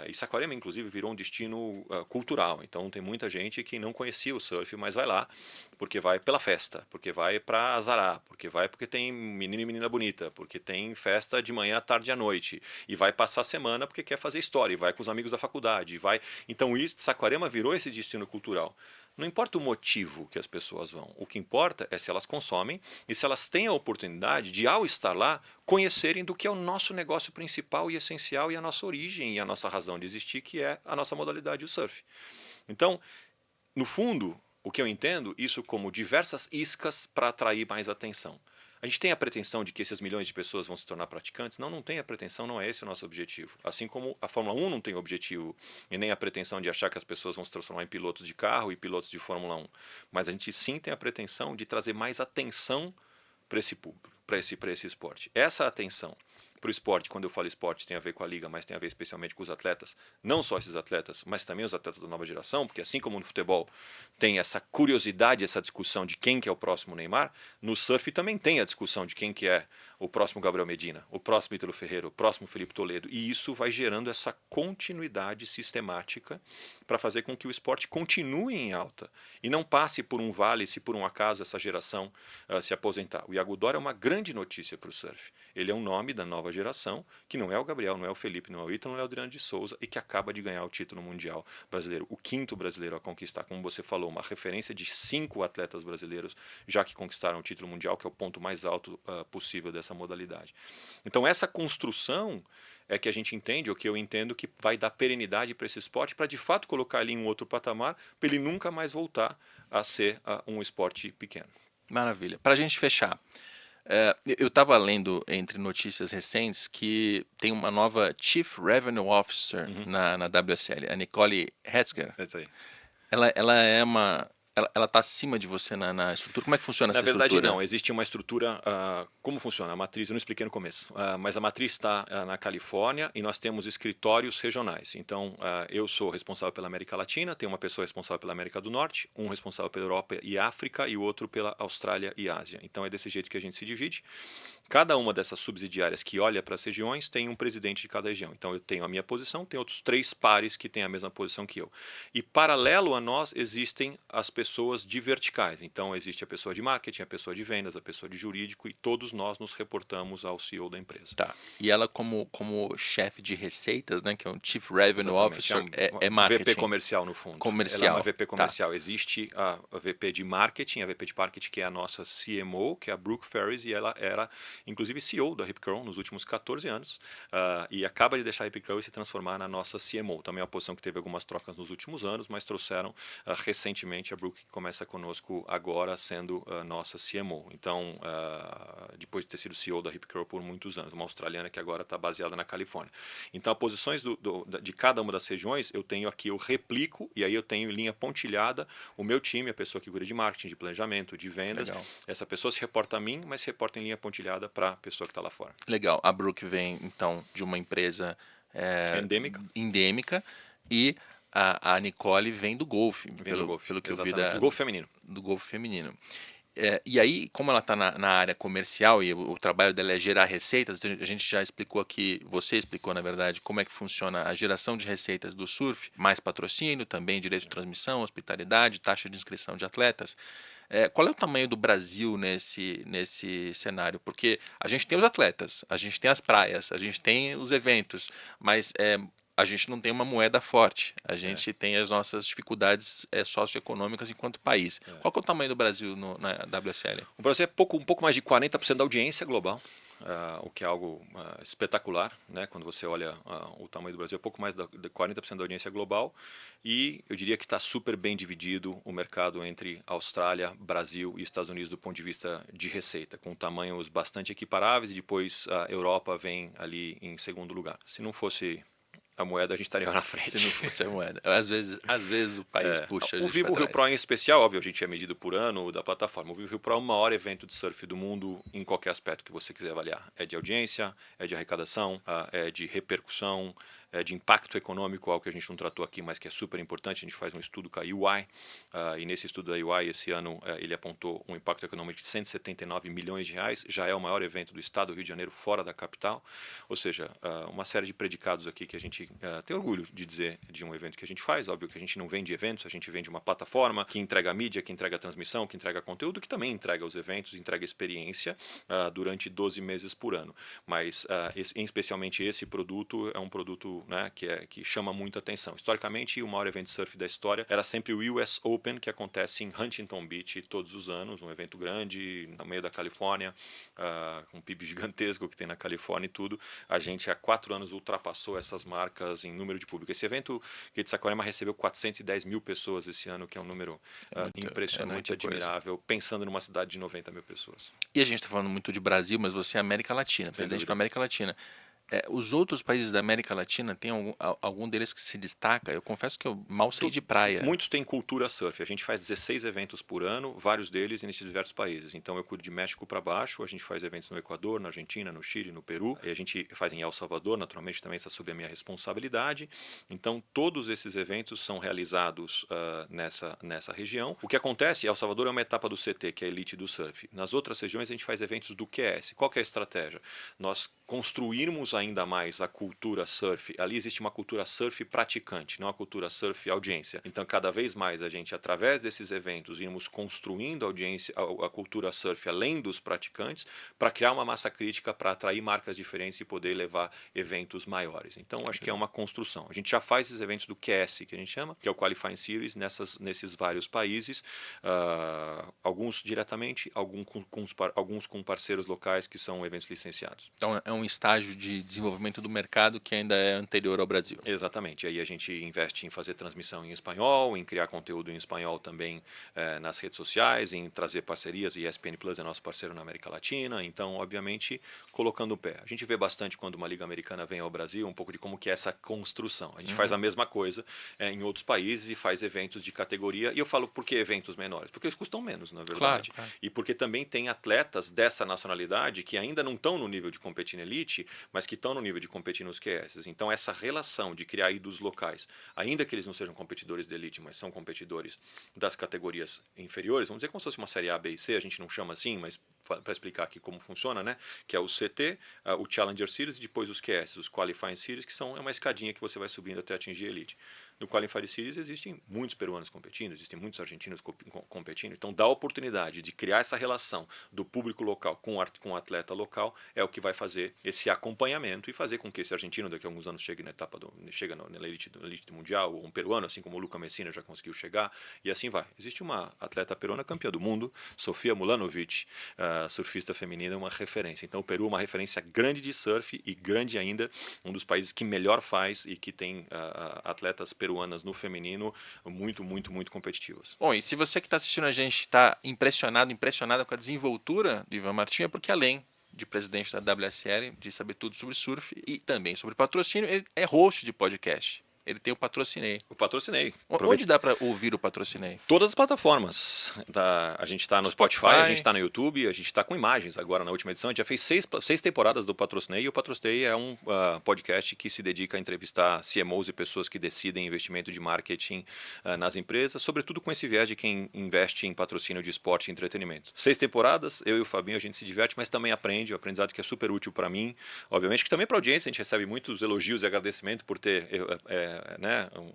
Speaker 2: e Saquarema inclusive virou um destino cultural, então tem muita gente que não conhecia o surf, mas vai lá porque vai pela festa, porque vai para azará, porque tem menino e menina bonita, porque tem festa de manhã, tarde e à noite, e vai passar a semana porque quer fazer história, e vai com os amigos da faculdade, então isso, Saquarema virou esse destino cultural. Não importa o motivo que as pessoas vão, o que importa é se elas consomem e se elas têm a oportunidade de, ao estar lá, conhecerem do que é o nosso negócio principal e essencial e a nossa origem e a nossa razão de existir, que é a nossa modalidade, o surf. Então, no fundo, o que eu entendo, isso como diversas iscas para atrair mais atenção. A gente tem a pretensão de que esses milhões de pessoas vão se tornar praticantes? Não, não tem a pretensão, não é esse o nosso objetivo. Assim como a Fórmula 1 não tem objetivo e nem a pretensão de achar que as pessoas vão se transformar em pilotos de carro e pilotos de Fórmula 1. Mas a gente sim tem a pretensão de trazer mais atenção para esse público, para esse esporte. Essa atenção para o esporte, quando eu falo esporte, tem a ver com a liga, mas tem a ver especialmente com os atletas, não só esses atletas, mas também os atletas da nova geração, porque assim como no futebol tem essa curiosidade, essa discussão de quem que é o próximo Neymar, no surf também tem a discussão de quem que é o próximo Gabriel Medina, o próximo Ítalo Ferreira, o próximo Felipe Toledo, e isso vai gerando essa continuidade sistemática para fazer com que o esporte continue em alta e não passe por um vale se por um acaso essa geração se aposentar. O Iago Dora é uma grande notícia para o surf. Ele é um nome da nova geração, que não é o Gabriel, não é o Felipe, não é o Ítalo, não é o Adriano de Souza, e que acaba de ganhar o título mundial brasileiro, o 5º brasileiro a conquistar, como você falou, uma referência de 5 atletas brasileiros já que conquistaram o título mundial, que é o ponto mais alto possível dessa modalidade. Então essa construção é que a gente entende, ou que eu entendo, que vai dar perenidade para esse esporte, para de fato colocar ele em um outro patamar, para ele nunca mais voltar a ser um esporte pequeno.
Speaker 1: Maravilha. Para a gente fechar, eu estava lendo entre notícias recentes que tem uma nova Chief Revenue Officer na WSL, a Nicole Hetzger.
Speaker 2: É isso aí.
Speaker 1: Ela está acima de você na estrutura? Como é que funciona essa estrutura?
Speaker 2: Na verdade, não. Existe uma estrutura... como funciona? A matriz, eu não expliquei no começo, mas a matriz está na Califórnia e nós temos escritórios regionais. Então, eu sou responsável pela América Latina, tem uma pessoa responsável pela América do Norte, um responsável pela Europa e África e o outro pela Austrália e Ásia. Então, é desse jeito que a gente se divide. Cada uma dessas subsidiárias que olha para as regiões tem um presidente de cada região. Então, eu tenho a minha posição, tem outros 3 pares que têm a mesma posição que eu. E, paralelo a nós, existem as pessoas pessoas de verticais. Então, existe a pessoa de marketing, a pessoa de vendas, a pessoa de jurídico, e todos nós nos reportamos ao CEO da empresa.
Speaker 1: Tá. E ela como chefe de receitas, né, que é um Chief Revenue
Speaker 2: Exatamente.
Speaker 1: Officer, é
Speaker 2: Uma VP
Speaker 1: marketing.
Speaker 2: comercial, no fundo. Ela é
Speaker 1: Comercial.
Speaker 2: uma VP
Speaker 1: Tá.
Speaker 2: comercial. Existe a VP de marketing, que é a nossa CMO, que é a Brooke Ferris, e ela era, inclusive, CEO da Rip Curl nos últimos 14 anos, e acaba de deixar a Rip Curl e se transformar na nossa CMO. Também é uma posição que teve algumas trocas nos últimos anos, mas trouxeram recentemente a Brooke, que começa conosco agora, sendo a nossa CMO. Então, depois de ter sido CEO da Rip Curl por muitos anos, uma australiana que agora está baseada na Califórnia. Então, as posições de cada uma das regiões, eu replico, e aí eu tenho em linha pontilhada o meu time, a pessoa que cuida de marketing, de planejamento, de vendas.
Speaker 1: Legal.
Speaker 2: Essa pessoa se reporta a mim, mas se reporta em linha pontilhada para a pessoa que está lá fora.
Speaker 1: Legal. A Brooke vem, então, de uma empresa endêmica e a Nicole vem do golfe,
Speaker 2: Do golfe,
Speaker 1: pelo que eu vi
Speaker 2: exatamente. Do golfe feminino.
Speaker 1: do golfe feminino. E aí, como ela está na área comercial e o trabalho dela é gerar receitas, a gente já explicou aqui, você explicou na verdade, como é que funciona a geração de receitas do surf, mais patrocínio, também direito de transmissão, hospitalidade, taxa de inscrição de atletas. Qual é o tamanho do Brasil nesse cenário? Porque a gente tem os atletas, a gente tem as praias, a gente tem os eventos, mas a gente não tem uma moeda forte. A gente tem as nossas dificuldades socioeconômicas enquanto país. Qual que é o tamanho do Brasil na WSL?
Speaker 2: O Brasil é um pouco mais de 40% da audiência global, o que é algo espetacular, né? Quando você olha o tamanho do Brasil, é pouco mais de 40% da audiência global, e eu diria que está super bem dividido o mercado entre Austrália, Brasil e Estados Unidos do ponto de vista de receita, com tamanhos bastante equiparáveis, e depois a Europa vem ali em segundo lugar. Se não fosse a moeda, a gente estaria na frente.
Speaker 1: Se não fosse a moeda. Às vezes o país puxa a gente
Speaker 2: O Vivo
Speaker 1: pra
Speaker 2: Rio
Speaker 1: trás.
Speaker 2: Pro em especial, óbvio, a gente é medido por ano da plataforma. O Vivo Rio Pro é o maior evento de surf do mundo em qualquer aspecto que você quiser avaliar. É de audiência, é de arrecadação, é de repercussão, é de impacto econômico, algo que a gente não tratou aqui, mas que é super importante. A gente faz um estudo com a UI, e nesse estudo da UI, esse ano, ele apontou um impacto econômico de 179 milhões de reais. Já é o maior evento do estado do Rio de Janeiro, fora da capital. Ou seja, uma série de predicados aqui que a gente tem orgulho de dizer de um evento que a gente faz. Óbvio que a gente não vende eventos, a gente vende uma plataforma que entrega a mídia, que entrega a transmissão, que entrega conteúdo, que também entrega os eventos, entrega experiência durante 12 meses por ano. Mas, especialmente esse produto, é um produto, né, que chama muita atenção. Historicamente, o maior evento de surf da história era sempre o US Open, que acontece em Huntington Beach todos os anos, um evento grande, no meio da Califórnia, com um PIB gigantesco que tem na Califórnia e tudo. A gente, há 4 anos, ultrapassou essas marcas em número de público. Esse evento que de Saquarema recebeu 410 mil pessoas esse ano, que é um número impressionante, admirável, pensando numa cidade de 90 mil pessoas.
Speaker 1: E a gente está falando muito de Brasil, mas você é América Latina, presidente da América Latina. Os outros países da América Latina, tem algum deles que se destaca? Eu confesso que eu mal sei de praia.
Speaker 2: Muitos têm cultura surf. A gente faz 16 eventos por ano, vários deles nesses diversos países. Então eu cuido de México para baixo, a gente faz eventos no Equador, na Argentina, no Chile, no Peru. E a gente faz em El Salvador, naturalmente também está sob a minha responsabilidade. Então todos esses eventos são realizados nessa região. O que acontece, El Salvador é uma etapa do CT, que é a elite do surf. Nas outras regiões a gente faz eventos do QS. Qual que é a estratégia? Nós construirmos ainda mais a cultura surf. Ali existe uma cultura surf praticante, não a cultura surf audiência. Então, cada vez mais a gente, através desses eventos, irmos construindo a cultura surf além dos praticantes, para criar uma massa crítica, para atrair marcas diferentes e poder levar eventos maiores. Então, acho que é uma construção. A gente já faz esses eventos do QS, que a gente chama, que é o Qualifying Series, nesses vários países, alguns diretamente, alguns com parceiros locais que são eventos licenciados.
Speaker 1: Então, é um estágio de desenvolvimento do mercado que ainda é anterior ao Brasil.
Speaker 2: Exatamente. Aí a gente investe em fazer transmissão em espanhol, em criar conteúdo em espanhol também nas redes sociais, em trazer parcerias. ESPN Plus é nosso parceiro na América Latina. Então, obviamente, colocando o pé. A gente vê bastante quando uma liga americana vem ao Brasil, um pouco de como que é essa construção. A gente faz a mesma coisa em outros países e faz eventos de categoria. E eu falo, por que eventos menores? Porque eles custam menos, na verdade.
Speaker 1: Claro.
Speaker 2: E porque também tem atletas dessa nacionalidade que ainda não estão no nível de competir na elite, mas que estão no nível de competir nos QS. Então, essa relação de criar ídolos locais, ainda que eles não sejam competidores de elite, mas são competidores das categorias inferiores, vamos dizer como se fosse uma série A, B e C, a gente não chama assim, mas para explicar aqui como funciona, né? Que é o CT, o Challenger Series e depois os QS, os Qualifying Series, que é uma escadinha que você vai subindo até atingir a elite. No Qualifying Series existem muitos peruanos competindo, existem muitos argentinos competindo. Então, dar a oportunidade de criar essa relação do público local com o atleta local é o que vai fazer esse acompanhamento e fazer com que esse argentino daqui a alguns anos chegue na etapa na elite mundial, ou um peruano, assim como o Luca Messina já conseguiu chegar, e assim vai. Existe uma atleta peruana campeã do mundo, Sofia Mulanovic, surfista feminina, uma referência. Então, o Peru é uma referência grande de surf e grande ainda, um dos países que melhor faz e que tem atletas peruanas no feminino muito, muito, muito competitivas.
Speaker 1: Bom, e se você que está assistindo a gente está impressionada com a desenvoltura do Ivan Martins, é porque além de presidente da WSL, de saber tudo sobre surf e também sobre patrocínio, ele é host de podcast. Ele tem o Patrocinei.
Speaker 2: O Patrocinei.
Speaker 1: Onde dá para ouvir o Patrocinei?
Speaker 2: Todas as plataformas. A gente está no Spotify, a gente está no YouTube, a gente está com imagens agora na última edição. A gente já fez 6 temporadas do Patrocinei, e o Patrocinei é um podcast que se dedica a entrevistar CMOs e pessoas que decidem investimento de marketing nas empresas, sobretudo com esse viés de quem investe em patrocínio de esporte e entretenimento. 6 temporadas, eu e o Fabinho, a gente se diverte, mas também aprende, um aprendizado que é super útil para mim, obviamente, que também para a audiência. A gente recebe muitos elogios e agradecimentos por ter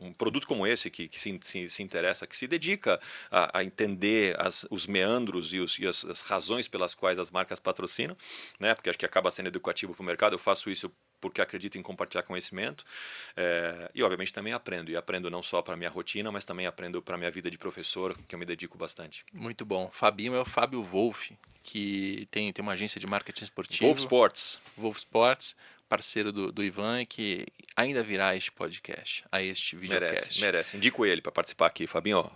Speaker 2: um produto como esse que se interessa, que se dedica a entender os meandros e as razões pelas quais as marcas patrocinam, né? Porque acho que acaba sendo educativo para o mercado. Eu faço isso porque acredito em compartilhar conhecimento, e obviamente também aprendo, e aprendo não só para a minha rotina, mas também aprendo para a minha vida de professor, que eu me dedico bastante.
Speaker 1: Muito bom. Fabinho é o Fábio Wolff, que tem uma agência de marketing esportivo.
Speaker 2: Wolff
Speaker 1: Sports, parceiro do Ivan, que ainda virá este podcast, a este videocast.
Speaker 2: Merece. Indico ele para participar aqui. Fabinho,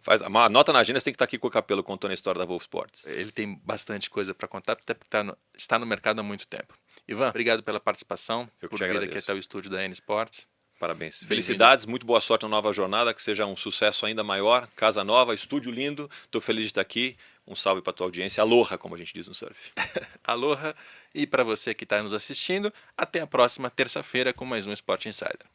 Speaker 2: anota na agenda, você tem que estar aqui com o Capelo contando a história da Wolff Sports.
Speaker 1: Ele tem bastante coisa para contar, até porque está no mercado há muito tempo. Ivan, obrigado pela participação, por vir aqui até o estúdio da N Sports.
Speaker 2: Parabéns. Felicidades, muito boa sorte na nova jornada, que seja um sucesso ainda maior. Casa nova, estúdio lindo. Estou feliz de estar aqui. Um salve para a tua audiência. Aloha, como a gente diz no surf.
Speaker 1: Aloha. E para você que está nos assistindo, até a próxima terça-feira com mais um Sport Insider.